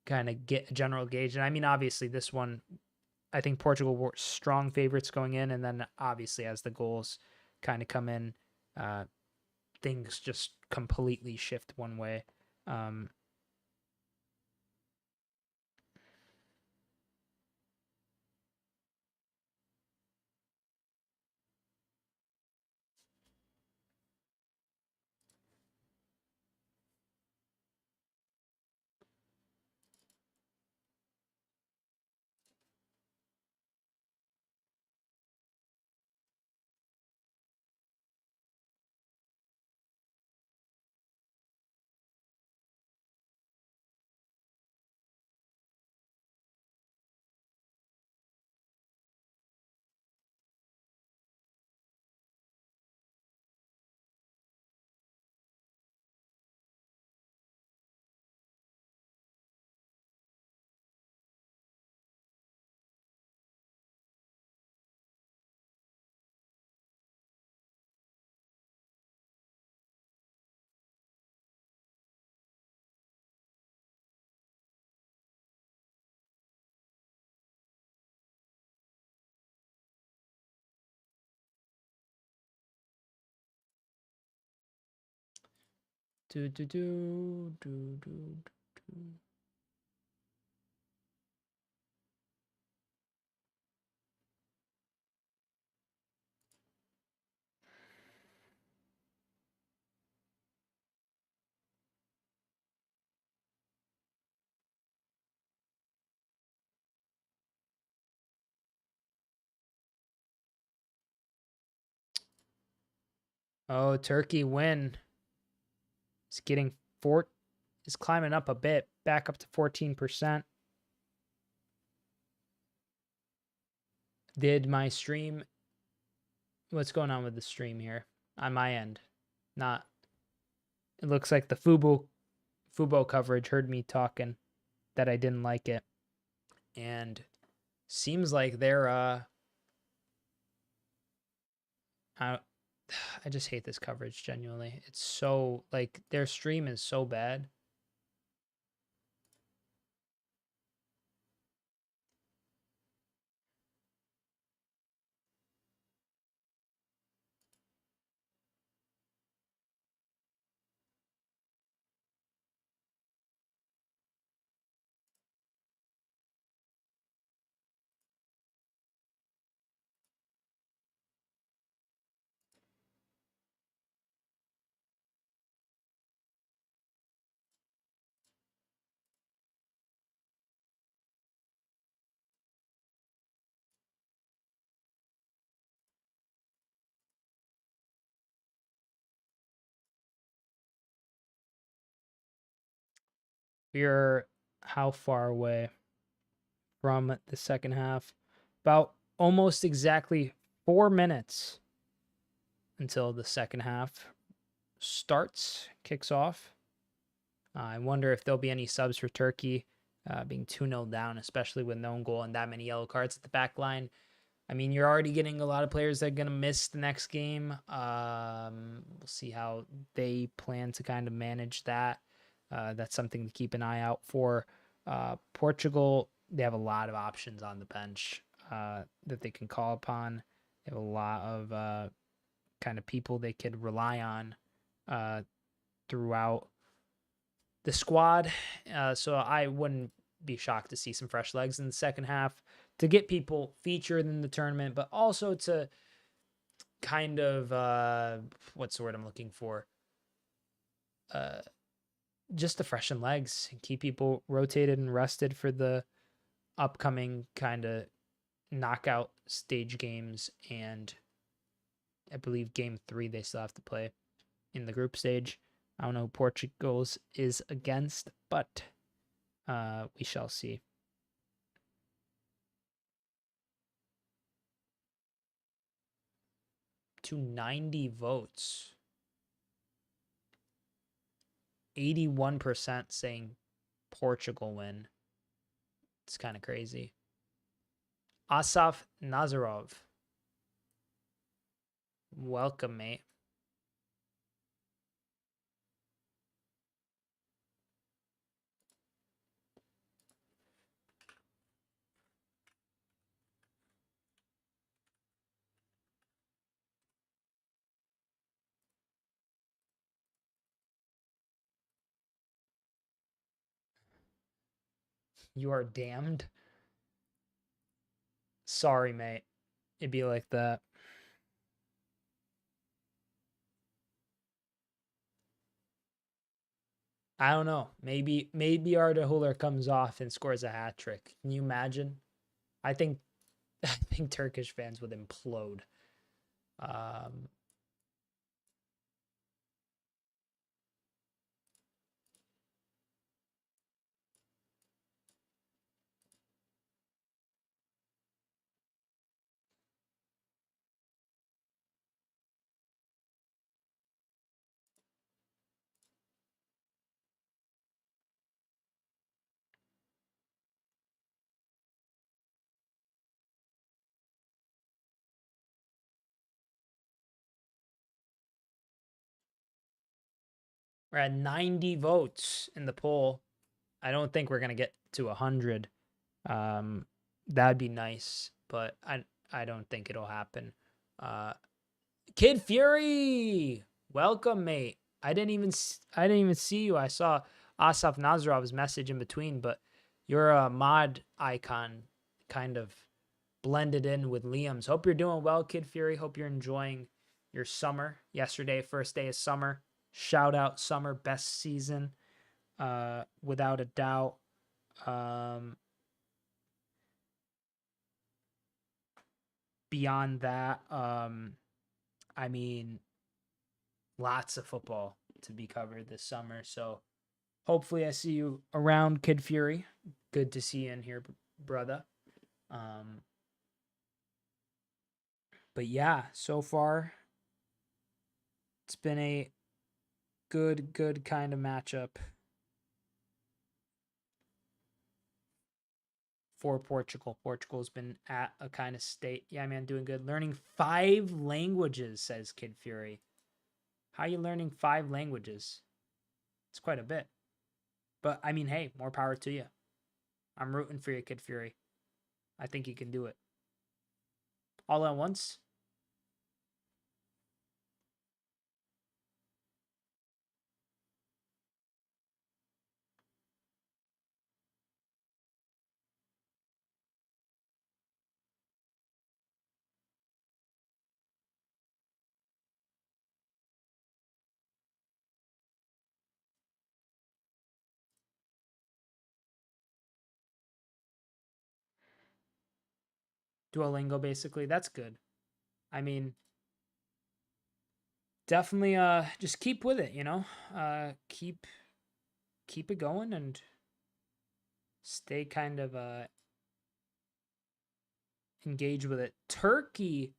kind of get a general gauge. And I mean, obviously, this one, I think Portugal were strong favorites going in. And then obviously, as the goals kind of come in, things just completely shift one way. Do do do do do do. Oh, Turkey win. It's getting is climbing up a bit, back up to 14%. Did my stream? What's going on with the stream here on my end? Not. It looks like the Fubo coverage heard me talking that I didn't like it, and seems like they're I I just hate this coverage genuinely. It's so like their stream is so bad. We're how far away from the second half? About almost exactly 4 minutes until the second half kicks off. I wonder if there'll be any subs for Turkey, being 2-0 down, especially with no goal and that many yellow cards at the back line. I mean, you're already getting a lot of players that are going to miss the next game. We'll see how they plan to kind of manage that. That's something to keep an eye out for. Portugal, they have a lot of options on the bench that they can call upon. They have a lot of kind of people they could rely on throughout the squad. So I wouldn't be shocked to see some fresh legs in the second half to get people featured in the tournament, but also to kind of what's the word I'm looking for? Just to freshen legs and keep people rotated and rested for the upcoming kind of knockout stage games. And I believe game 3 they still have to play in the group stage. I don't know who Portugal's is against, but we shall see. To 90 votes. 81% saying Portugal win. It's kind of crazy. Asaf Nazarov. Welcome, mate. You are damned. Sorry, mate. It'd be like that. I don't know. Maybe Arda Huller comes off and scores a hat trick. Can you imagine? I think Turkish fans would implode. We're at 90 votes in the poll. I don't think we're gonna get to 100. That'd be nice, but I don't think it'll happen. Kid Fury, welcome, mate. I didn't even see you. I saw Asaf Nazarov's message in between, but your mod icon kind of blended in with Liam's. Hope you're doing well, Kid Fury. Hope you're enjoying your summer. Yesterday, first day of summer. Shout out summer, best season, without a doubt. Beyond that, I mean, lots of football to be covered this summer. So hopefully I see you around, Kid Fury. Good to see you in here, brother. But yeah, so far it's been a good kind of matchup for Portugal. Portugal's been at a kind of state. Yeah, man, doing good. Learning 5 languages, says Kid Fury. How you learning 5 languages? It's quite a bit. But I mean, hey, more power to you. I'm rooting for you, Kid Fury. I think you can do it. All at once? Duolingo, basically. That's good. I mean, definitely just keep with it, you know? Keep it going and stay kind of engaged with it. Turkey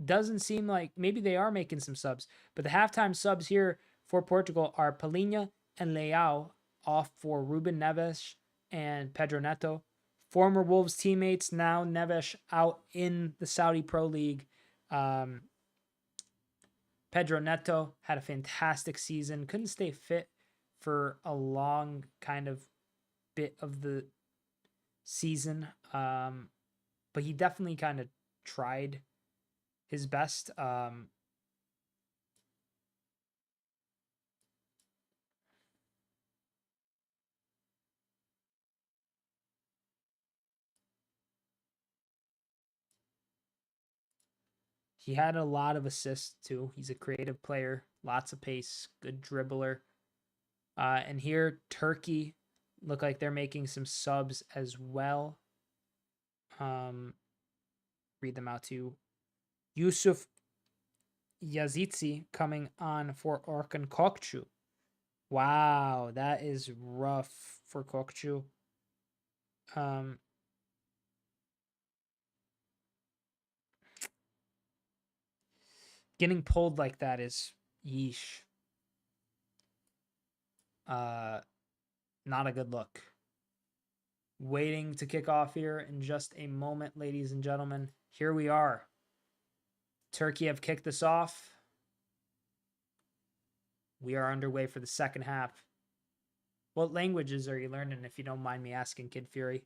doesn't seem like, maybe they are making some subs, but the halftime subs here for Portugal are Palhinha and Leao off for Ruben Neves and Pedro Neto. Former Wolves teammates, now Neves out in the Saudi Pro League. Pedro Neto had a fantastic season. Couldn't stay fit for a long kind of bit of the season. But he definitely kind of tried his best. He had a lot of assists too. He's a creative player, lots of pace, good dribbler. And here, Turkey look like they're making some subs as well. Read them out to you. Yusuf Yazitsi coming on for Orkun Kokcu. Wow, that is rough for Kokcu. Getting pulled like that is yeesh. Not a good look. Waiting to kick off here in just a moment, ladies and gentlemen. Here we are. Turkey have kicked this off. We are underway for the second half. What languages are you learning, if you don't mind me asking, Kid Fury?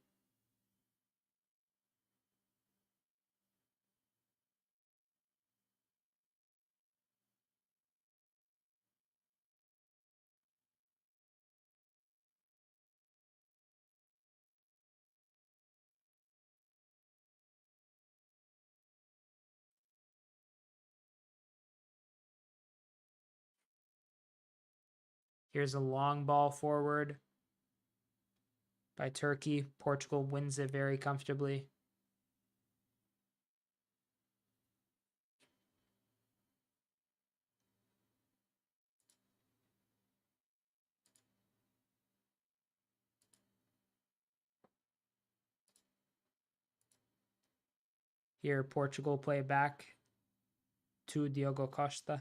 Here's a long ball forward by Turkey. Portugal wins it very comfortably. Here, Portugal play back to Diogo Costa.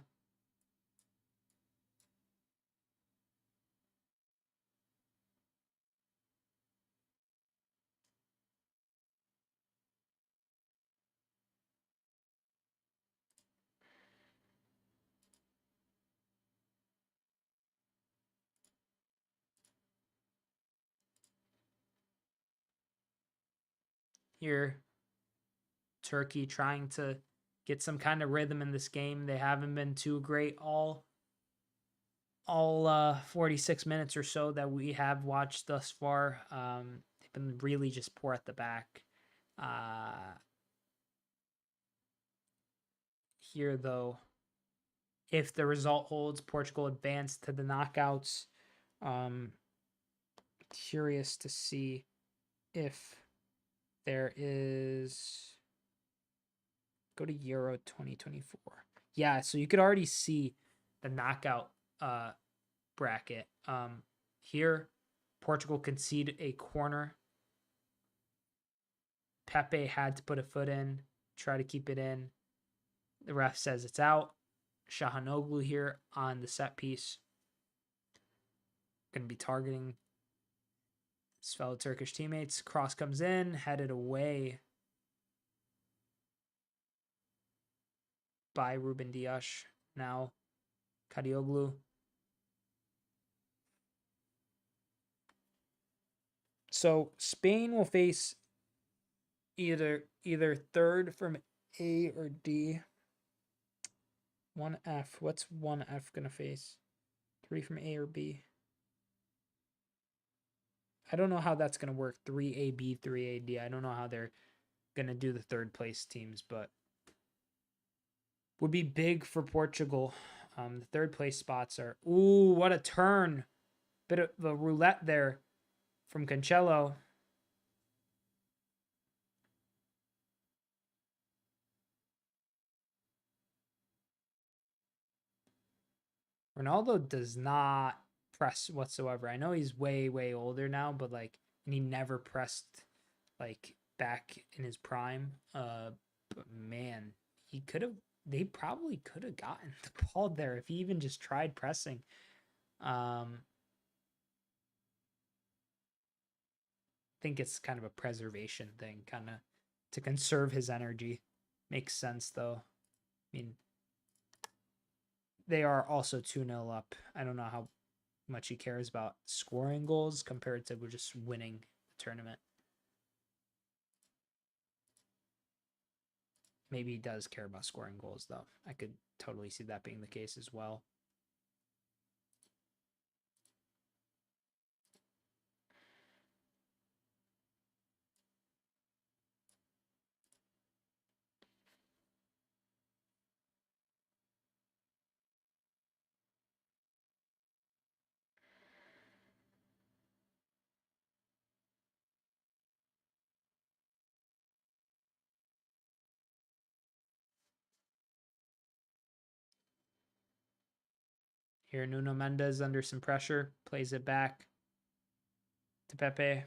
Here, Turkey trying to get some kind of rhythm in this game. They haven't been too great all all 46 minutes or so that we have watched thus far. They've been really just poor at the back. Here, though, if the result holds, Portugal advanced to the knockouts. Curious to see if there is. Go to Euro 2024. Yeah, so you could already see the knockout bracket. Here, Portugal conceded a corner. Pepe had to put a foot in, try to keep it in. The ref says it's out. Shahanoglu here on the set piece. Going to be targeting his fellow Turkish teammates. Cross comes in, headed away by Ruben Dias. Now, Kadioglu. So Spain will face either third from A or D. 1F. What's 1F gonna face? 3 from A or B. I don't know how that's gonna work. 3AB, 3AD. I don't know how they're gonna do the third place teams, but would be big for Portugal. The third place spots are. Ooh, what a turn! Bit of a roulette there from Cancelo. Ronaldo does not press whatsoever. I know he's way, way older now, but like, and he never pressed like back in his prime. But man, he could have. They probably could have gotten the ball there if he even just tried pressing. I think it's kind of a preservation thing, kind of to conserve his energy. Makes sense though. I mean, they are also 2-0 up. I don't know how much he cares about scoring goals compared to just winning the tournament. Maybe he does care about scoring goals, though. I could totally see that being the case as well. Here, Nuno Mendes under some pressure, plays it back to Pepe.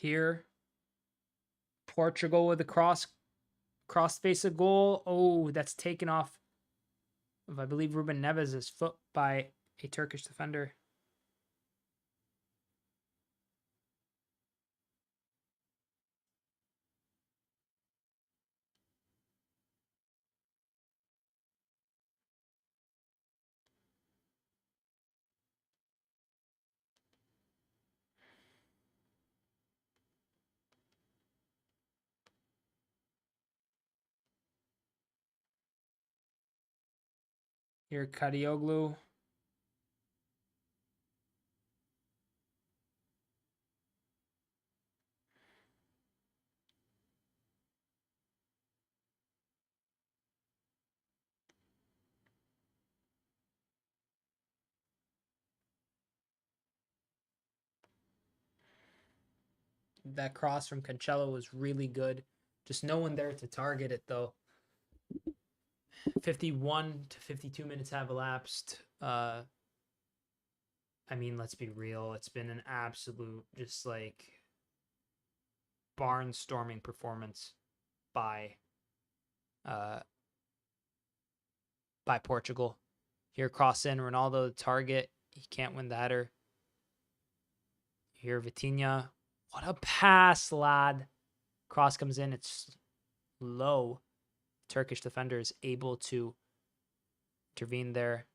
Here, Portugal with a cross face of goal. Oh, that's taken off of, I believe, Ruben Neves' foot by a Turkish defender. Here, Kadioglu. That cross from Cancelo was really good. Just no one there to target it, though. 51 to 52 minutes have elapsed. I mean, let's be real. It's been an absolute, just like, barnstorming performance by Portugal. Here, cross in, Ronaldo, the target. He can't win the header. Here, Vitinha. What a pass, lad. Cross comes in. It's low. Turkish defender is able to intervene there.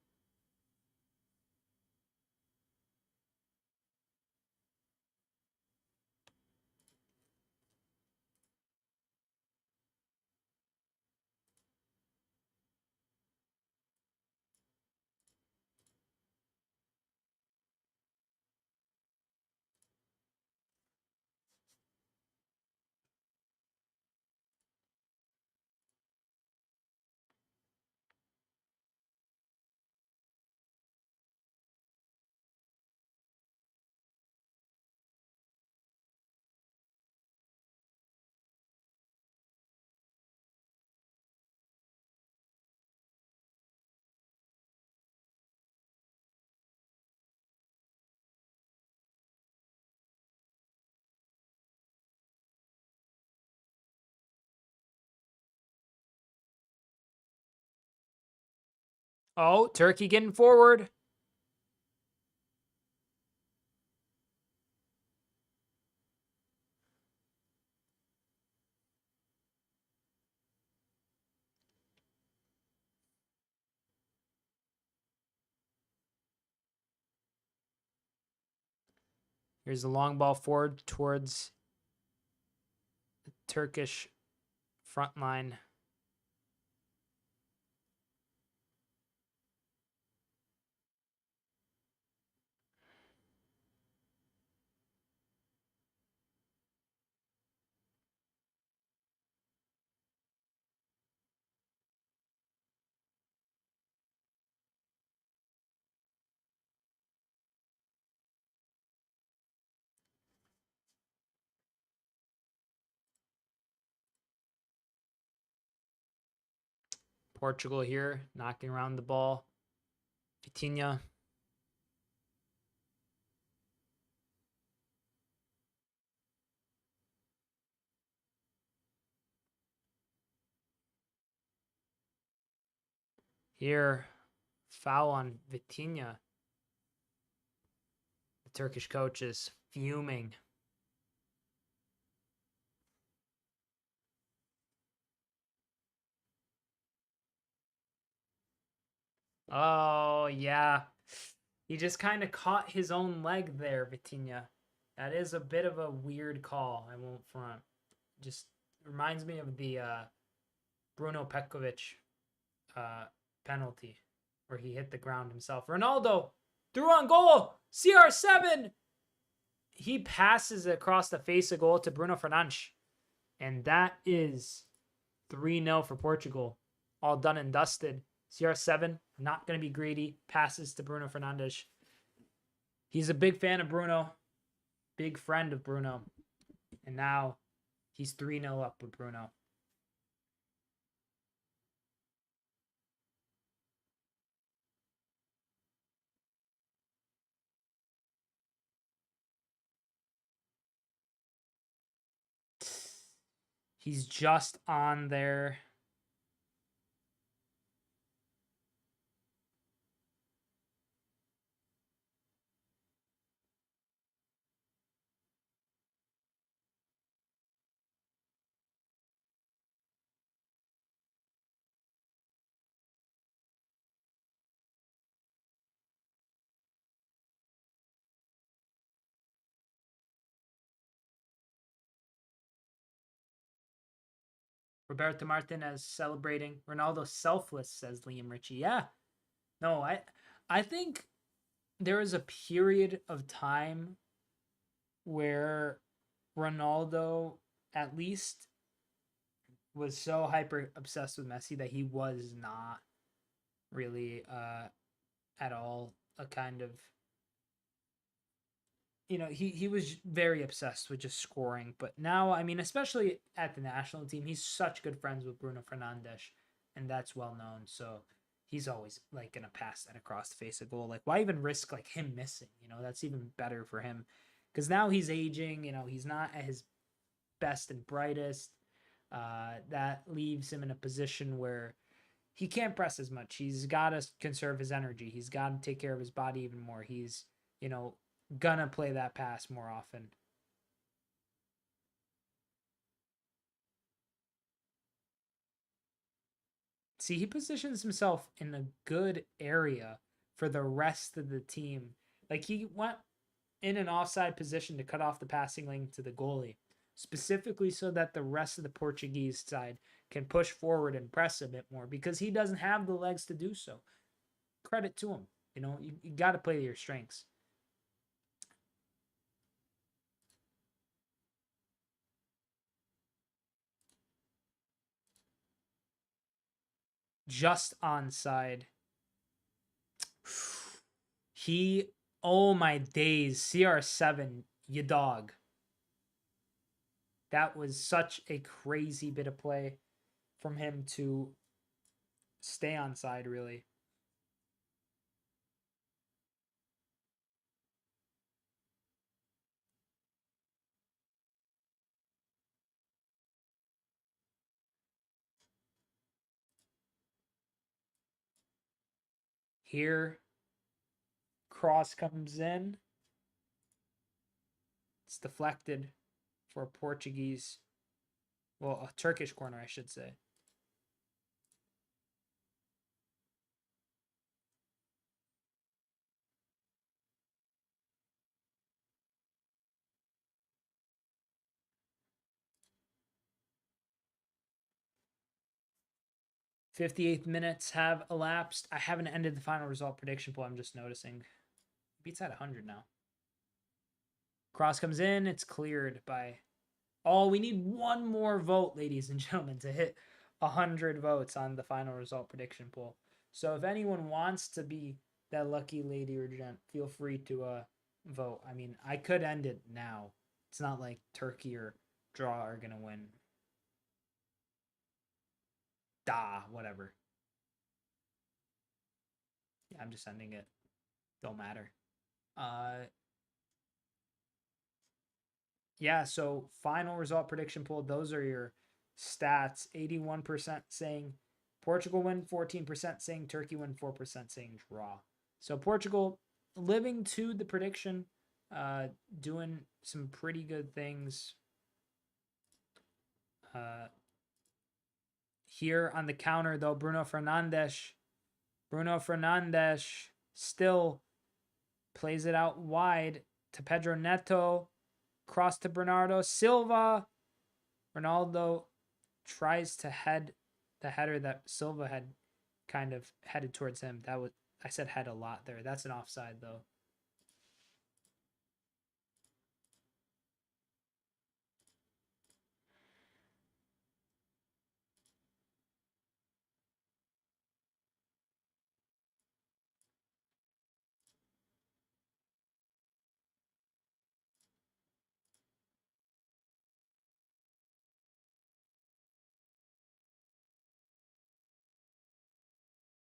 Oh, Turkey getting forward. Here's the long ball forward towards the Turkish front line. Portugal here, knocking around the ball. Vitinha. Here, foul on Vitinha. The Turkish coach is fuming. Oh, yeah. He just kind of caught his own leg there, Vitinha. That is a bit of a weird call, I won't front. Just reminds me of the Bruno Petkovic penalty where he hit the ground himself. Ronaldo through on goal. CR7. He passes across the face of goal to Bruno Fernandes. And that is 3-0 for Portugal. All done and dusted. CR7, not going to be greedy. Passes to Bruno Fernandes. He's a big fan of Bruno. Big friend of Bruno. And now he's 3-0 up with Bruno. He's just on there. Roberto Martinez celebrating. Ronaldo selfless, says Liam Ritchie. Yeah. No, I think there was a period of time where Ronaldo at least was so hyper obsessed with Messi that he was not really at all a kind of he was very obsessed with just scoring. But now, I mean, especially at the national team, he's such good friends with Bruno Fernandes, and that's well known. So he's always like gonna pass that across the face of goal. Like, why even risk like him missing? That's even better for him because now he's aging. He's not at his best and brightest. That leaves him in a position where he can't press as much. He's got to conserve his energy. He's got to take care of his body even more. He's, gonna play that pass more often. See, he positions himself in a good area for the rest of the team. Like he went in an offside position to cut off the passing lane to the goalie, specifically so that the rest of the Portuguese side can push forward and press a bit more because he doesn't have the legs to do so. Credit to him. You got to play to your strengths. Just onside. He, oh my days, CR7, you dog. That was such a crazy bit of play from him to stay onside, really. Here, cross comes in. It's deflected for a Portuguese, well, a Turkish corner, I should say. 58th minutes have elapsed. I haven't ended the final result prediction pool. I'm just noticing. Beats at 100 now. Cross comes in. It's cleared by. Oh, we need one more vote, ladies and gentlemen, to hit 100 votes on the final result prediction poll. So if anyone wants to be that lucky lady or gent, feel free to vote. I mean, I could end it now. It's not like Turkey or draw are going to win. Whatever. Yeah, I'm just ending it. Don't matter. Yeah, so final result prediction poll, those are your stats. 81% saying Portugal win, 14% saying Turkey win, 4% saying draw. So Portugal living to the prediction, doing some pretty good things. Here on the counter, though, Bruno Fernandes still plays it out wide to Pedro Neto, cross to Bernardo Silva. Ronaldo tries to head the header that Silva had kind of headed towards him. I said head a lot there. That's an offside though.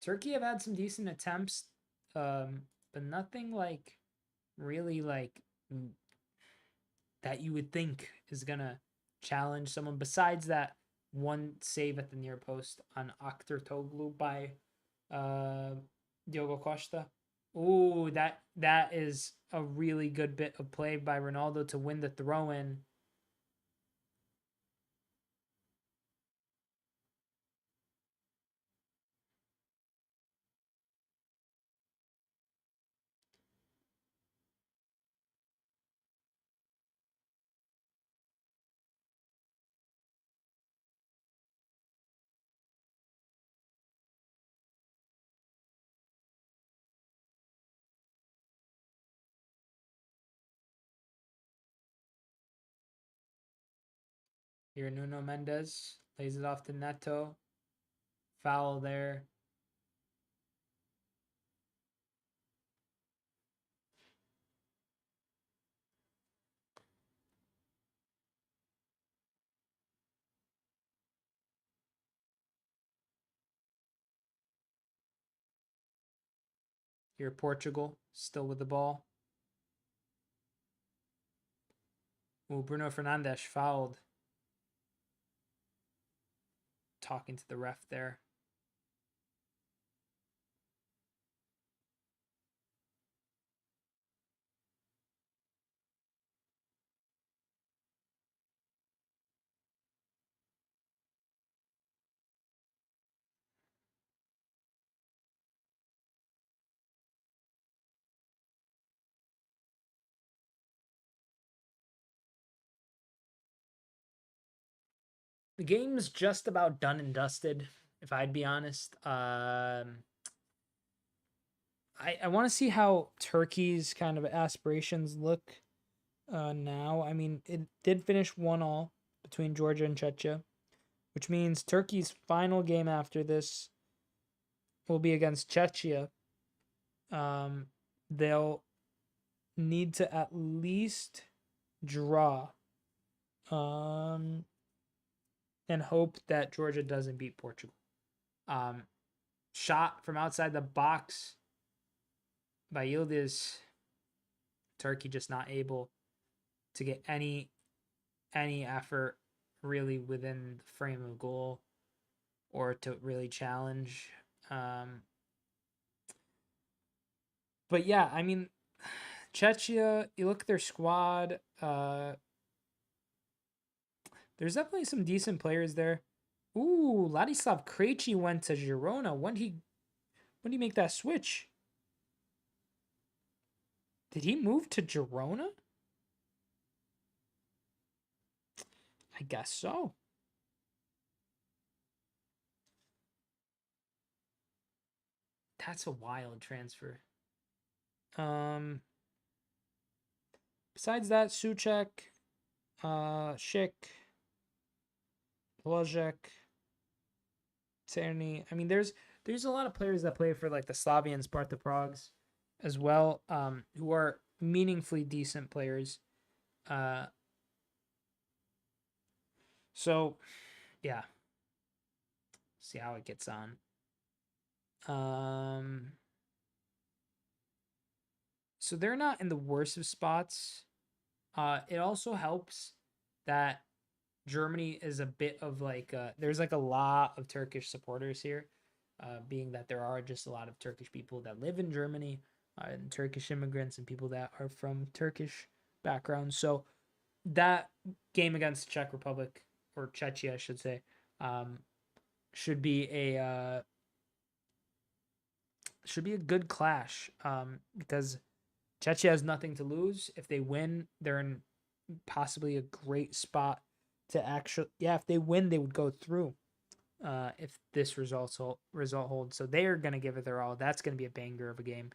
Turkey have had some decent attempts, but nothing like really like that you would think is gonna challenge someone besides that one save at the near post on Akhtaroglu by Diogo Costa. Ooh, that is a really good bit of play by Ronaldo to win the throw in. Here, Nuno Mendes lays it off to Neto. Foul there. Here, Portugal still with the ball. Oh, Bruno Fernandes fouled. Talking to the ref there. The game's just about done and dusted, if I'd be honest. I want to see how Turkey's kind of aspirations look now. I mean, it did finish 1-1 between Georgia and Czechia, which means Turkey's final game after this will be against Czechia. They'll need to at least draw and hope that Georgia doesn't beat Portugal. Shot from outside the box by Yildiz. Turkey just not able to get any effort really within the frame of goal or to really challenge. But yeah, I mean, Czechia, you look at their squad, there's definitely some decent players there. Ooh, Ladislav Krejci went to Girona. When did he make that switch? Did he move to Girona? I guess so. That's a wild transfer. Besides that, Suchek, Schick, Blazek, Cerny. I mean, there's a lot of players that play for like the Slavian Sparta Pragues as well, who are meaningfully decent players. So yeah, see how it gets on. So they're not in the worst of spots. It also helps that Germany is a bit of like there's like a lot of Turkish supporters here, being that there are just a lot of Turkish people that live in Germany, and Turkish immigrants and people that are from Turkish backgrounds. So that game against Czech Republic or Czechia, I should say, should be a good clash, because Czechia has nothing to lose. If they win, they're in possibly a great spot to actually, if they win, they would go through. If this result holds, so they are gonna give it their all. That's gonna be a banger of a game.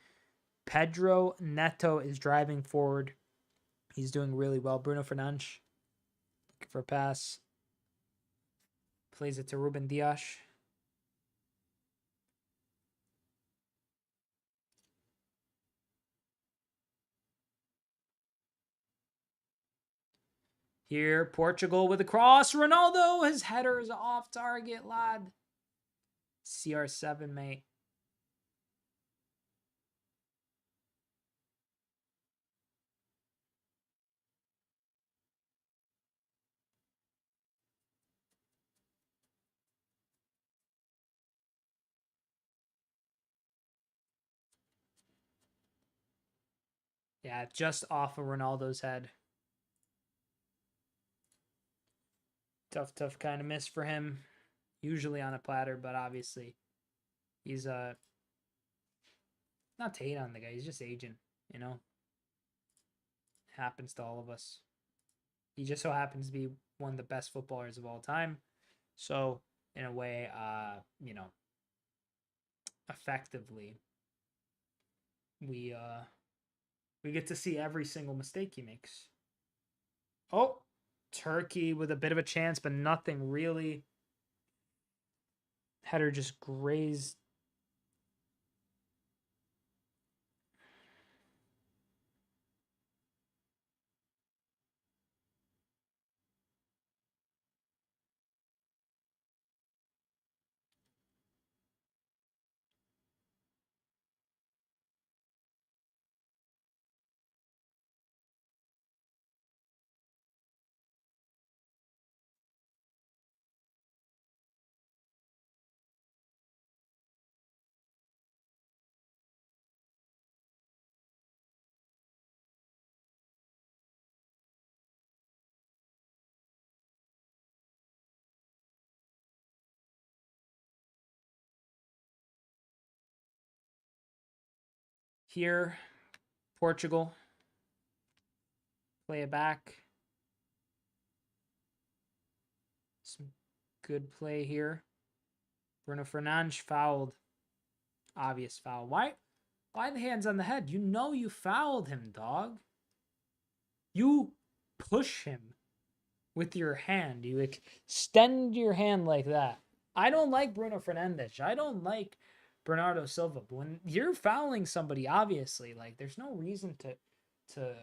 Pedro Neto is driving forward. He's doing really well. Bruno Fernandes looking for a pass. Plays it to Ruben Dias. Here, Portugal with a cross. Ronaldo, his header is off target, lad. CR7, mate. Yeah, just off of Ronaldo's head. Tough kind of miss for him. Usually on a platter, but obviously he's not to hate on the guy. He's just aging, you know. Happens to all of us. He just so happens to be one of the best footballers of all time. So in a way, effectively, we get to see every single mistake he makes. Oh, Turkey with a bit of a chance, but nothing really. Header just grazed. Here, Portugal. Play it back. Some good play here. Bruno Fernandes fouled. Obvious foul. Why the hands on the head? You know you fouled him, dog. You push him with your hand. You extend your hand like that. I don't like Bruno Fernandes. I don't like Bernardo Silva. But when you're fouling somebody, obviously, like there's no reason to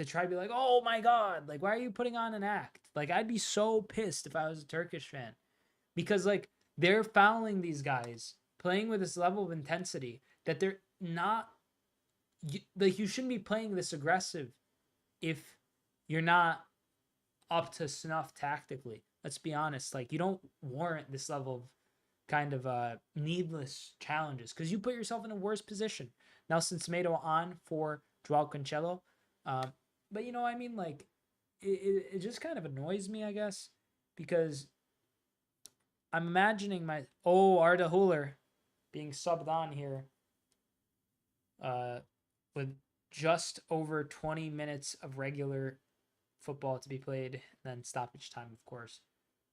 try to be like, oh my God, like why are you putting on an act? Like I'd be so pissed if I was a Turkish fan. Because like they're fouling these guys, playing with this level of intensity that they're not like you shouldn't be playing this aggressive if you're not up to snuff tactically. Let's be honest. Like you don't warrant this level of kind of needless challenges because you put yourself in a worse position. Nelson Semedo on for Joao Cancelo. But you know, I mean, like it just kind of annoys me, I guess, because I'm imagining Arda Huller being subbed on here with just over 20 minutes of regular football to be played, then stoppage time, of course.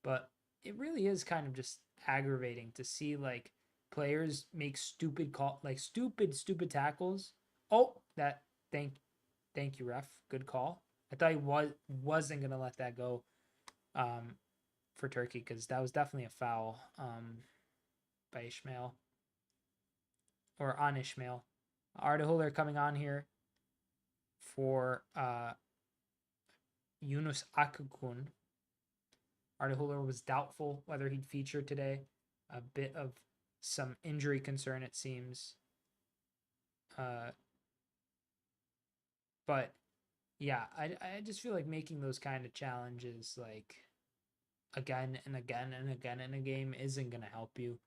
But it really is kind of just aggravating to see like players make stupid tackles. Oh, thank you, ref. Good call. I thought he wasn't gonna let that go for Turkey because that was definitely a foul by Ishmael or on Ishmael. Arda Huller coming on here for Yunus Akgün. Arda Huller was doubtful whether he'd feature today. A bit of some injury concern, it seems. But yeah, I just feel like making those kind of challenges like again and again and again in a game isn't going to help you.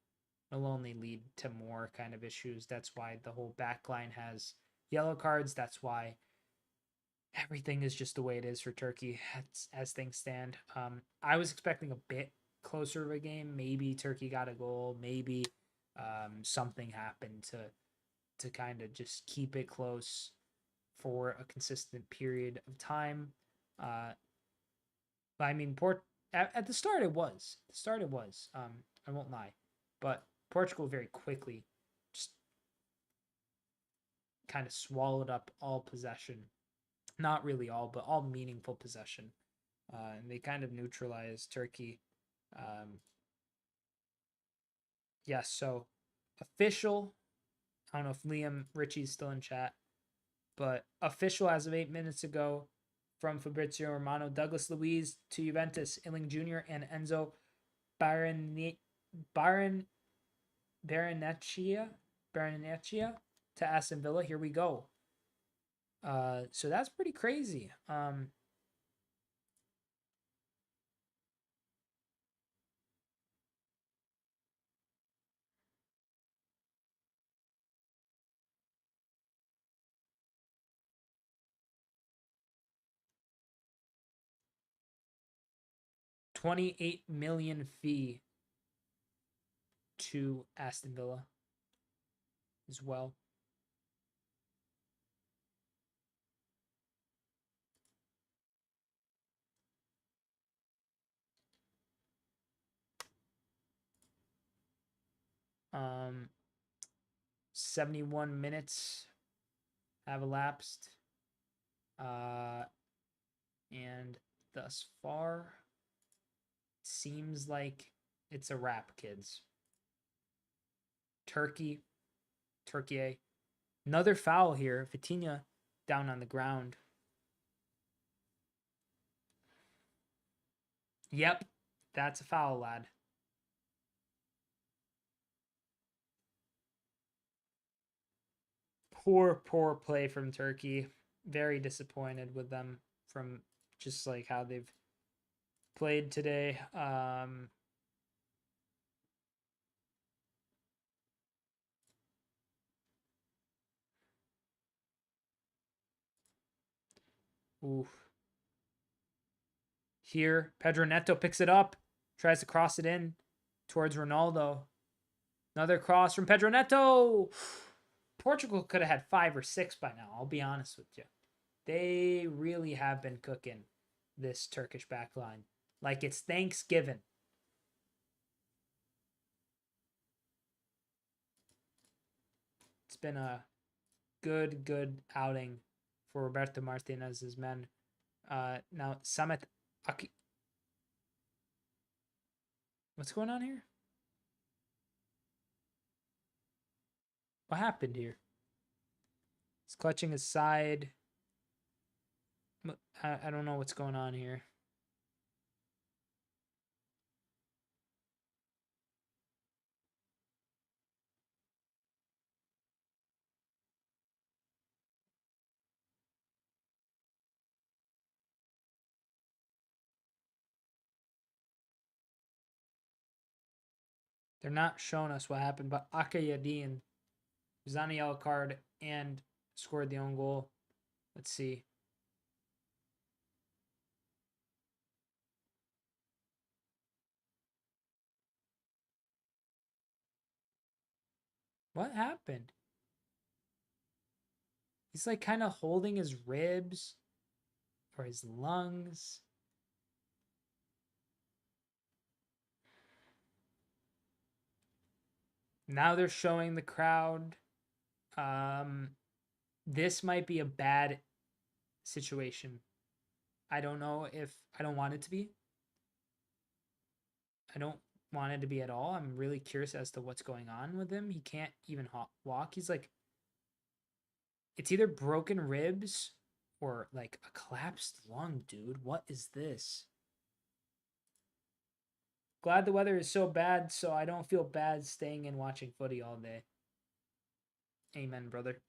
It'll only lead to more kind of issues. That's why the whole back line has yellow cards. That's why everything is just the way it is for Turkey as things stand. I was expecting a bit closer of a game. Maybe Turkey got a goal. Maybe something happened to kind of just keep it close for a consistent period of time. I mean, at the start it was. I won't lie, but Portugal very quickly just kind of swallowed up all possession. Not really all, but all meaningful possession. And they kind of neutralized Turkey. Yes, so official. I don't know if Liam Ritchie's still in chat, but official as of 8 minutes ago from Fabrizio Romano, Douglas Luiz to Juventus, Illing Jr. and Enzo Baranechea to Aston Villa. Here we go. So that's pretty crazy. $28 million fee to Aston Villa as well. Um, 71 minutes have elapsed. And thus far, seems like it's a wrap, kids. Turkey. Another foul here. Vitinha down on the ground. Yep, that's a foul, lad. Poor play from Turkey. Very disappointed with them from just like how they've played today. Oof. Here, Pedro Neto picks it up, tries to cross it in towards Ronaldo. Another cross from Pedro Neto. Portugal could have had 5 or 6 by now. I'll be honest with you. They really have been cooking this Turkish back line like it's Thanksgiving. It's been a good outing for Roberto Martinez's men. Now Samet Aki. What's going on here? What happened here? He's clutching his side. I don't know what's going on here. They're not showing us what happened, but Akayadin was on the yellow card and scored the own goal. Let's see. What happened? He's like kind of holding his ribs or his lungs. Now they're showing the crowd. This might be a bad situation. I don't know if I don't want it to be. I don't want it to be at all. I'm really curious as to what's going on with him. He can't even walk. He's like, it's either broken ribs or like a collapsed lung, dude. What is this? Glad the weather is so bad, so I don't feel bad staying in watching footy all day. Amen, brother.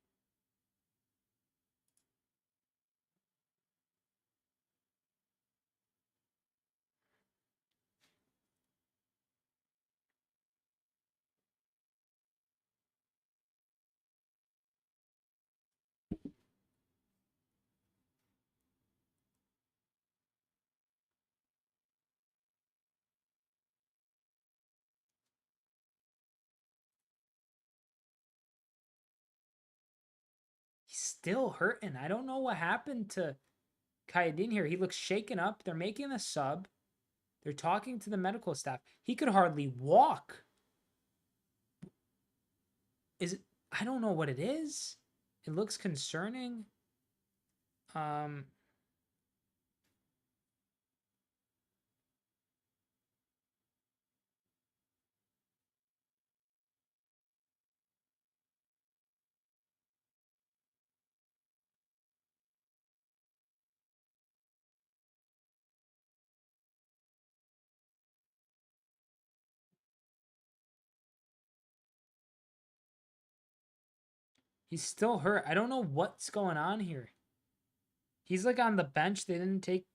He's still hurting. I don't know what happened to Kayadin here. He looks shaken up. They're making a sub. They're talking to the medical staff. He could hardly walk. Is it? I don't know what it is. It looks concerning. He's still hurt. I don't know what's going on here. He's like on the bench. They didn't take.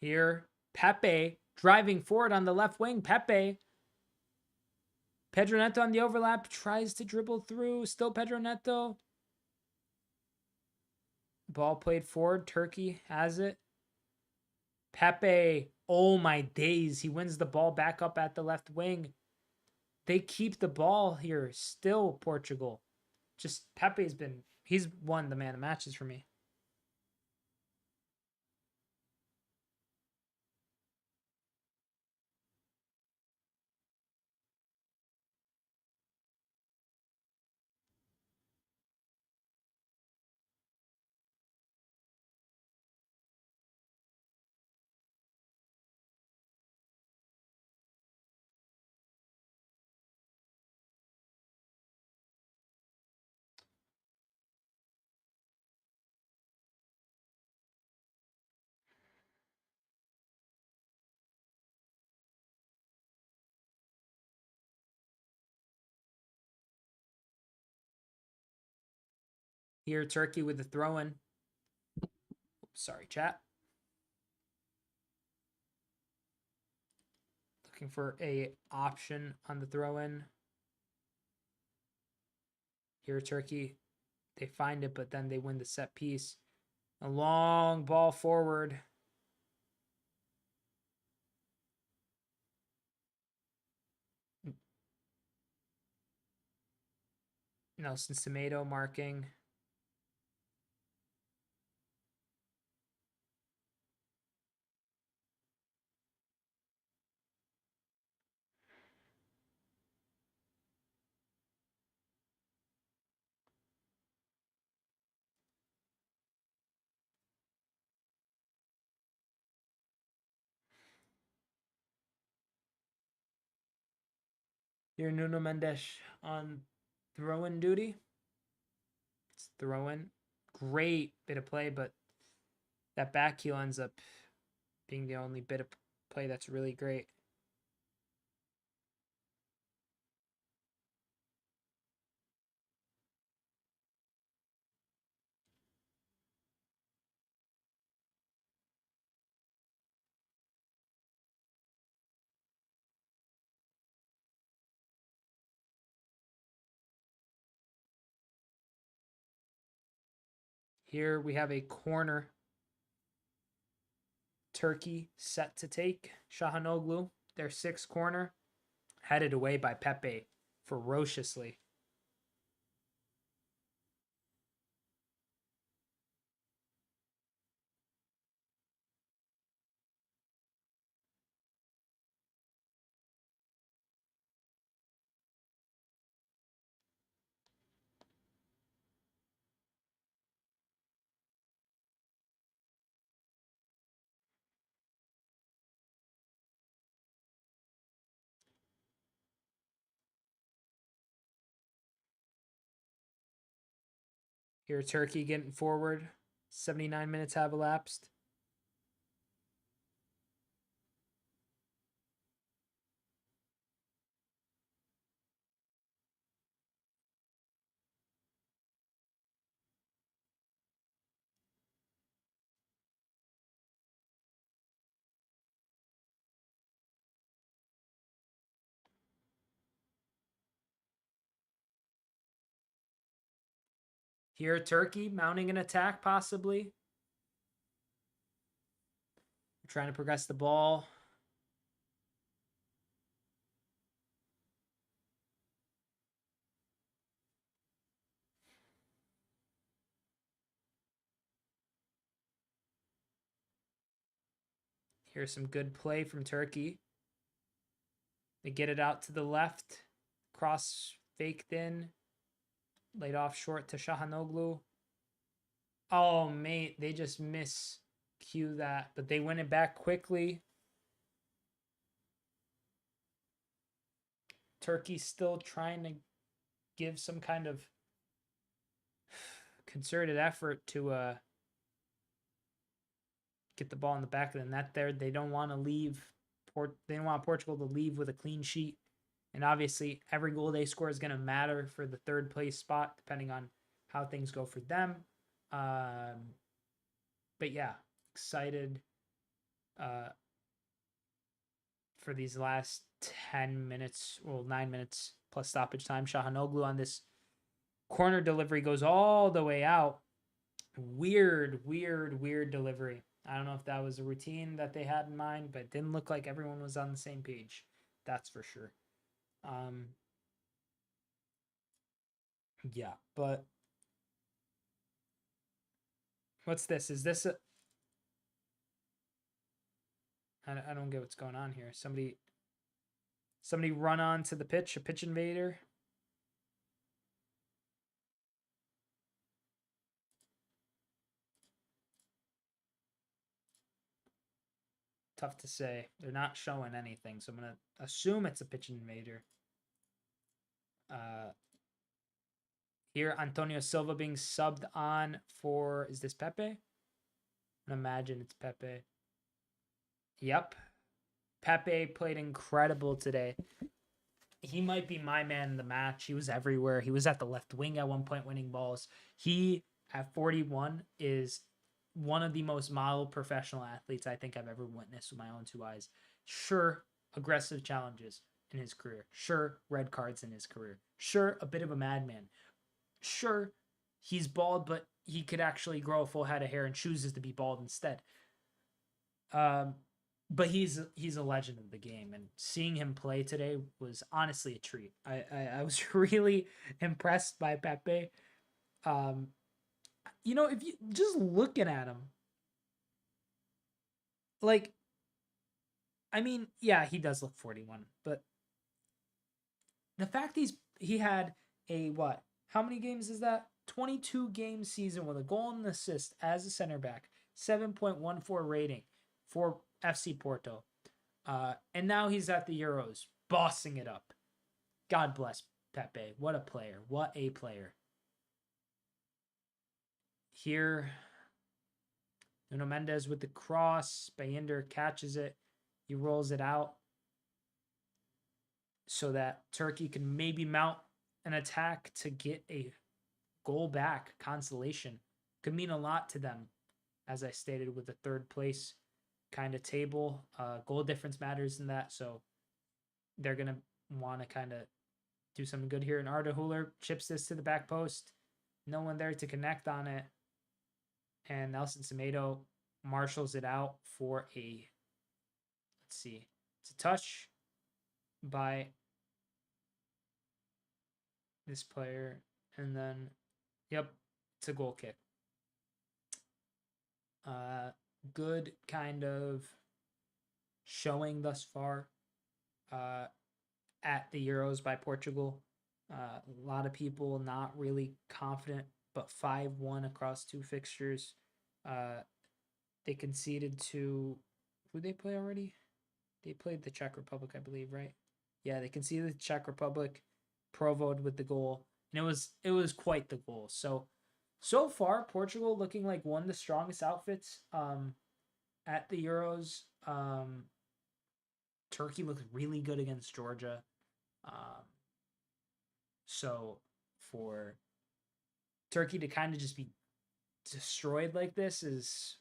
Here, Pepe driving forward on the left wing. Pepe. Pedro Neto on the overlap. Tries to dribble through. Still Pedro Neto. Ball played forward. Turkey has it. Pepe. Oh my days. He wins the ball back up at the left wing. They keep the ball here. Still Portugal. Just Pepe's been. He's won the man of matches for me. Here, Turkey with the throw in. Sorry, chat. Looking for a option on the throw-in. Here, Turkey. They find it, but then they win the set piece. A long ball forward. Nelson Sedo marking. Here, Nuno Mendes on throw-in duty. It's throw-in. Great bit of play, but that back heel ends up being the only bit of play that's really great. Here we have a corner. Turkey set to take. Çalhanoğlu, their sixth corner, headed away by Pepe ferociously. Here, Turkey getting forward. 79 minutes have elapsed. Here, Turkey mounting an attack, possibly. Trying to progress the ball. Here's some good play from Turkey. They get it out to the left. Cross faked in. Laid off short to Çalhanoğlu. Oh, mate, they just miscue that. But they win it back quickly. Turkey still trying to give some kind of concerted effort to get the ball in the back of the net there. They don't want to leave. They don't want Portugal to leave with a clean sheet. And obviously, every goal they score is going to matter for the third place spot, depending on how things go for them. But yeah, excited for these last 10 minutes, well, 9 minutes plus stoppage time. Çalhanoğlu on this corner delivery goes all the way out. Weird delivery. I don't know if that was a routine that they had in mind, but it didn't look like everyone was on the same page. That's for sure. Yeah, but what's this? Is this a... I don't get what's going on here. Somebody run onto the pitch, a pitch invader. Tough to say. They're not showing anything, so I'm going to assume it's a pitch invader. Here, Antonio Silva being subbed on for... Is this Pepe? I imagine it's Pepe. Yep. Pepe played incredible today. He might be my man in the match. He was everywhere. He was at the left wing at one point winning balls. He, at 41, is one of the most model professional athletes I think I've ever witnessed with my own two eyes. Sure, aggressive challenges in his career. Sure, red cards in his career. Sure, a bit of a madman. Sure, he's bald, but he could actually grow a full head of hair and chooses to be bald instead. But he's a legend of the game, and seeing him play today was honestly a treat. I was really impressed by Pepe. If you just looking at him, like, I mean, yeah, he does look 41, but the fact he had a what? How many games is that? 22 game season with a goal and an assist as a center back, 7.14 rating for FC Porto. And now he's at the Euros, bossing it up. God bless Pepe. What a player. What a player. Here, Nuno Mendes with the cross. Bayinder catches it. He rolls it out so that Turkey can maybe mount an attack to get a goal back. Consolation. Could mean a lot to them, as I stated, with the third place kind of table. Goal difference matters in that, so they're going to want to kind of do something good here. And Arda Güler chips this to the back post. No one there to connect on it. And Nelson Semedo marshals it out for a, let's see, it's a touch by this player. And then, yep, it's a goal kick. Good kind of showing thus far at the Euros by Portugal. A lot of people not really confident, but 5-1 across two fixtures. They conceded to, who they play already? They played the Czech Republic, I believe, right? Yeah, they conceded the Czech Republic. Provoed with the goal, and it was quite the goal. So far, Portugal looking like one of the strongest outfits at the Euros. Turkey looked really good against Georgia. So for Turkey to kind of just be destroyed like this is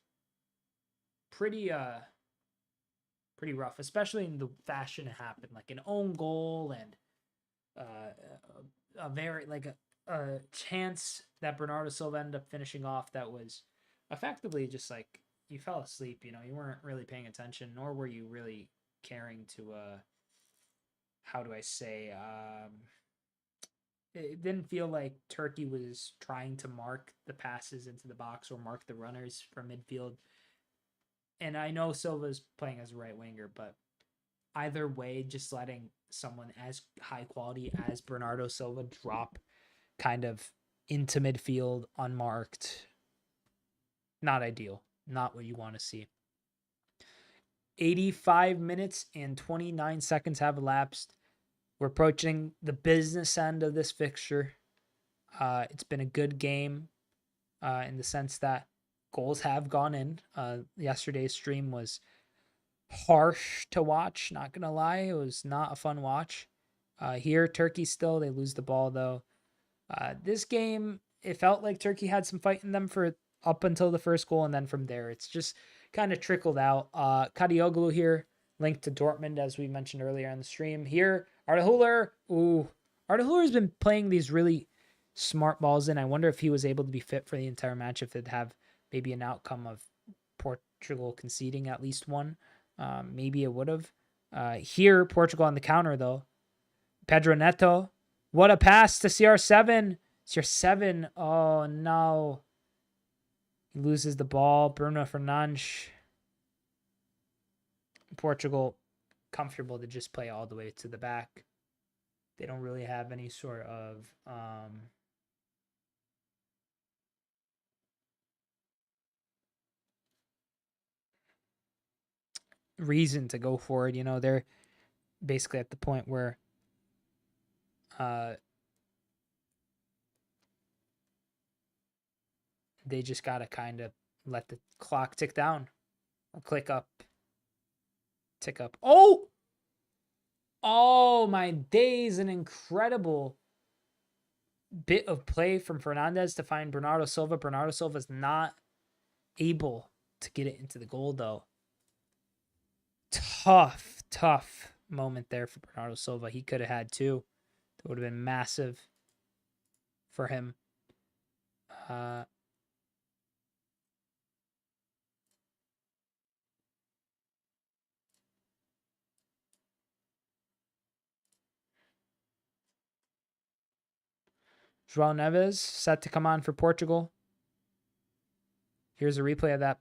pretty rough, especially in the fashion it happened, like an own goal and a very a chance that Bernardo Silva ended up finishing off that was effectively just like you fell asleep. You weren't really paying attention, nor were you really caring to how do I say, it didn't feel like Turkey was trying to mark the passes into the box or mark the runners from midfield. And I know Silva's playing as a right winger, but either way, just letting someone as high quality as Bernardo Silva drop kind of into midfield unmarked, not ideal. Not what you want to see. 85 minutes and 29 seconds have elapsed. We're approaching the business end of this fixture. It's been a good game in the sense that goals have gone in. Yesterday's stream was harsh to watch, not gonna lie. It was not a fun watch. Here, Turkey still, they lose the ball though. This game, it felt like Turkey had some fight in them for up until the first goal, and then from there, it's just kind of trickled out. Kadioglu here, linked to Dortmund, as we mentioned earlier on the stream. Here, Arda Güler. Ooh, Arda Güler has been playing these really smart balls in. I wonder if he was able to be fit for the entire match, if it'd have maybe an outcome of Portugal conceding at least one. Maybe it would have. Here, Portugal on the counter, though. Pedro Neto. What a pass to CR7. CR7. Oh, no. He loses the ball. Bruno Fernandes. Portugal, comfortable to just play all the way to the back. They don't really have any sort of reason to go for it. They're basically at the point where they just got to kind of let the clock tick down or tick up. Oh, my days. An incredible bit of play from Fernandes to find Bernardo Silva. Bernardo Silva's not able to get it into the goal, though. Tough moment there for Bernardo Silva. He could have had 2. That would have been massive for him. João Neves set to come on for Portugal. Here's a replay of that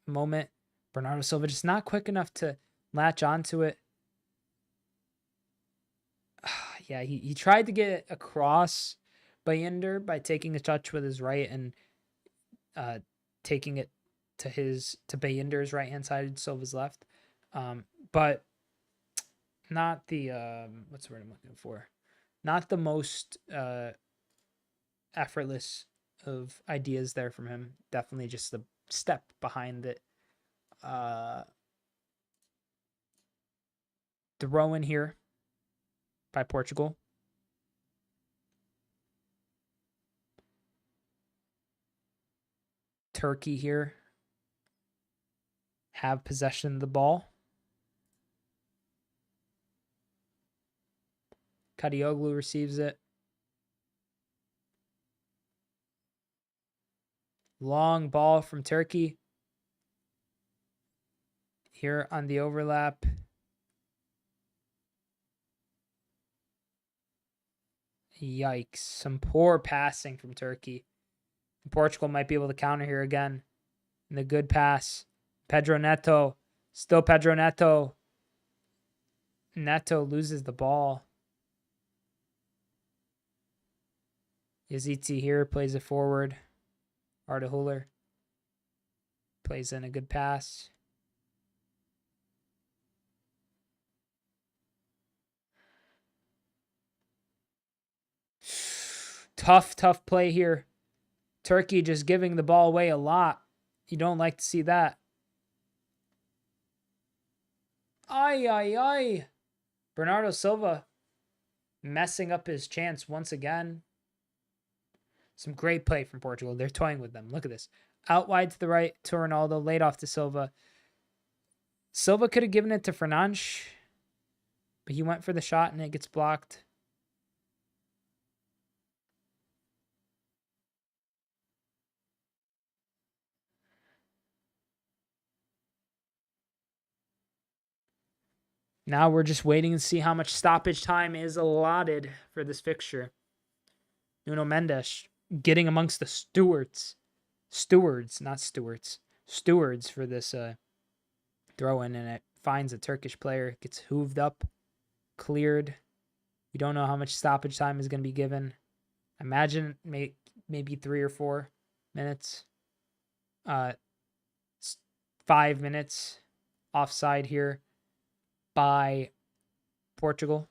moment. Bernardo Silva just not quick enough to latch onto it. Yeah, he tried to get it across Bayender by taking a touch with his right and taking it to Bayender's right hand side, Silva's left. But not the what's the word I'm looking for? Not the most effortless of ideas there from him. Definitely just the step behind it. Throw in here by Portugal. Turkey here have possession of the ball. Kadioglu receives it. Long ball from Turkey. Here on the overlap. Yikes. Some poor passing from Turkey. Portugal might be able to counter here again. And the good pass. Pedro Neto. Still Pedro Neto. Neto loses the ball. Yazidzi here plays it forward. Arda Huller plays in a good pass. Tough play here. Turkey just giving the ball away a lot. You don't like to see that. Ay. Bernardo Silva messing up his chance once again. Some great play from Portugal. They're toying with them. Look at this. Out wide to the right to Ronaldo. Laid off to Silva. Silva could have given it to Fernandes, but he went for the shot and it gets blocked. Now we're just waiting to see how much stoppage time is allotted for this fixture. Nuno Mendes getting amongst the stewards for this throw-in, and it finds a Turkish player, gets hooved up, cleared. We don't know how much stoppage time is going to be given. Imagine maybe 3 or 4 minutes. 5 minutes offside here by Portugal.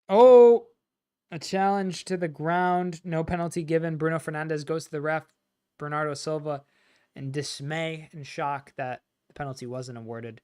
Oh, a challenge to the ground. No penalty given. Bruno Fernandes goes to the ref. Bernardo Silva in dismay and shock that the penalty wasn't awarded.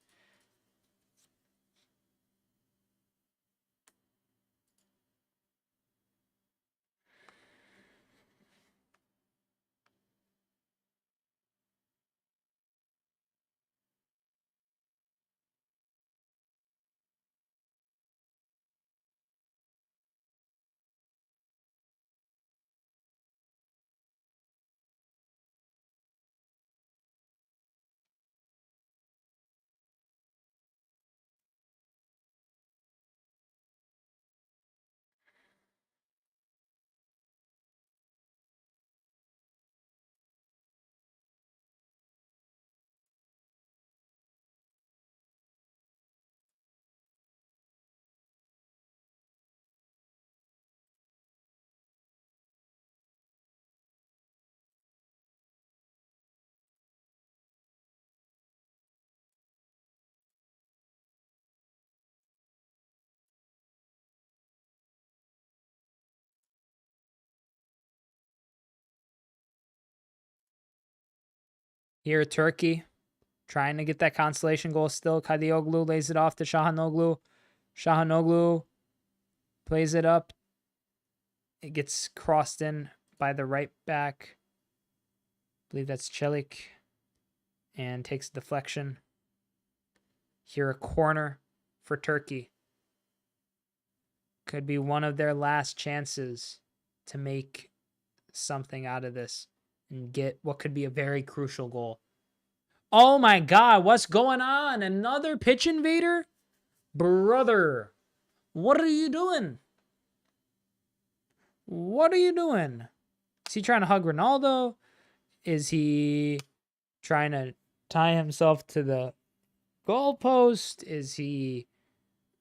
here, Turkey, trying to get that consolation goal still. Kadioglu lays it off to Shahanoglu. Shahanoglu plays it up. It gets crossed in by the right back. I believe that's Çelik. And takes a deflection. Here, a corner for Turkey. Could be one of their last chances to make something out of this and get what could be a very crucial goal. Oh my God, what's going on? Another pitch invader? Brother, what are you doing? What are you doing? Is he trying to hug Ronaldo? Is he trying to tie himself to the goalpost? Is he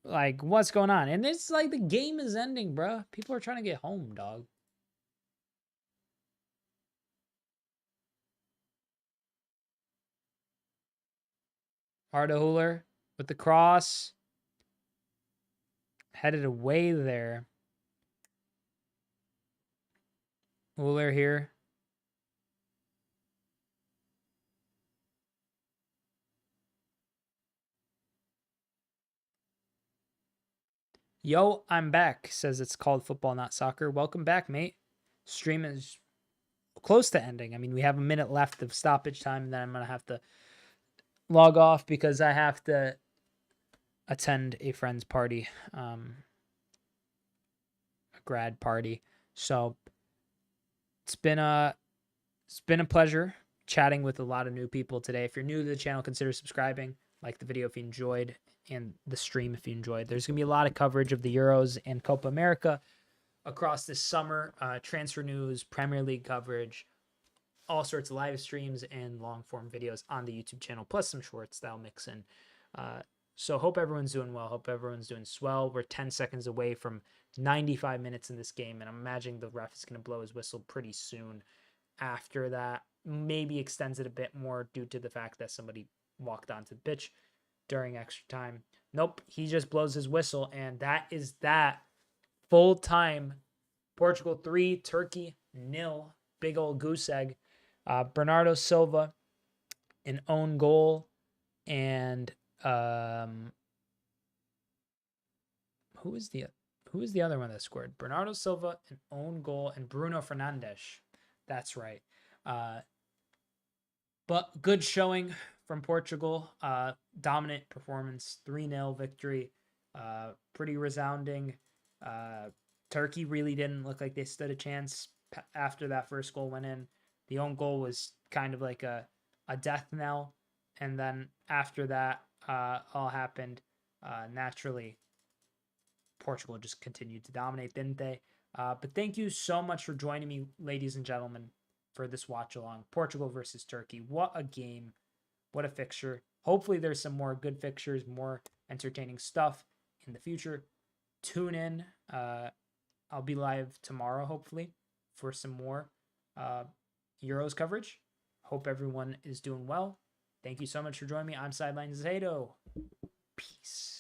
like, what's going on? And it's like the game is ending, bruh. People are trying to get home, dog. Arda Huller with the cross. Headed away there. Huller here. Yo, I'm back. Says it's called football, not soccer. Welcome back, mate. Stream is close to ending. I mean, we have a minute left of stoppage time, and then I'm going to have to log off because I have to attend a friend's party, a grad party. So it's been a pleasure chatting with a lot of new people today. If you're new to the channel, consider subscribing. Like the video if you enjoyed, and the stream if you enjoyed. There's going to be a lot of coverage of the Euros and Copa America across this summer. Transfer news, Premier League coverage, all sorts of live streams and long-form videos on the YouTube channel, plus some shorts that'll mix in. So hope everyone's doing well. Hope everyone's doing swell. We're 10 seconds away from 95 minutes in this game, and I'm imagining the ref is going to blow his whistle pretty soon after that. Maybe extends it a bit more due to the fact that somebody walked onto the pitch during extra time. Nope, he just blows his whistle, and that is that. Full time. Portugal 3, Turkey 0. Big old goose egg. Bernardo Silva, an own goal, and who is the other one that scored? Bernardo Silva, an own goal, and Bruno Fernandes. That's right. But good showing from Portugal. Dominant performance, 3-0 victory. Pretty resounding. Turkey really didn't look like they stood a chance after that first goal went in. The own goal was kind of like a death knell. And then after that all happened, naturally, Portugal just continued to dominate, didn't they? But thank you so much for joining me, ladies and gentlemen, for this watch along. Portugal versus Turkey. What a game. What a fixture. Hopefully there's some more good fixtures, more entertaining stuff in the future. Tune in. I'll be live tomorrow, hopefully, for some more Euros coverage. Hope everyone is doing well. Thank you so much for joining me. I'm Sideline Sedo. Peace.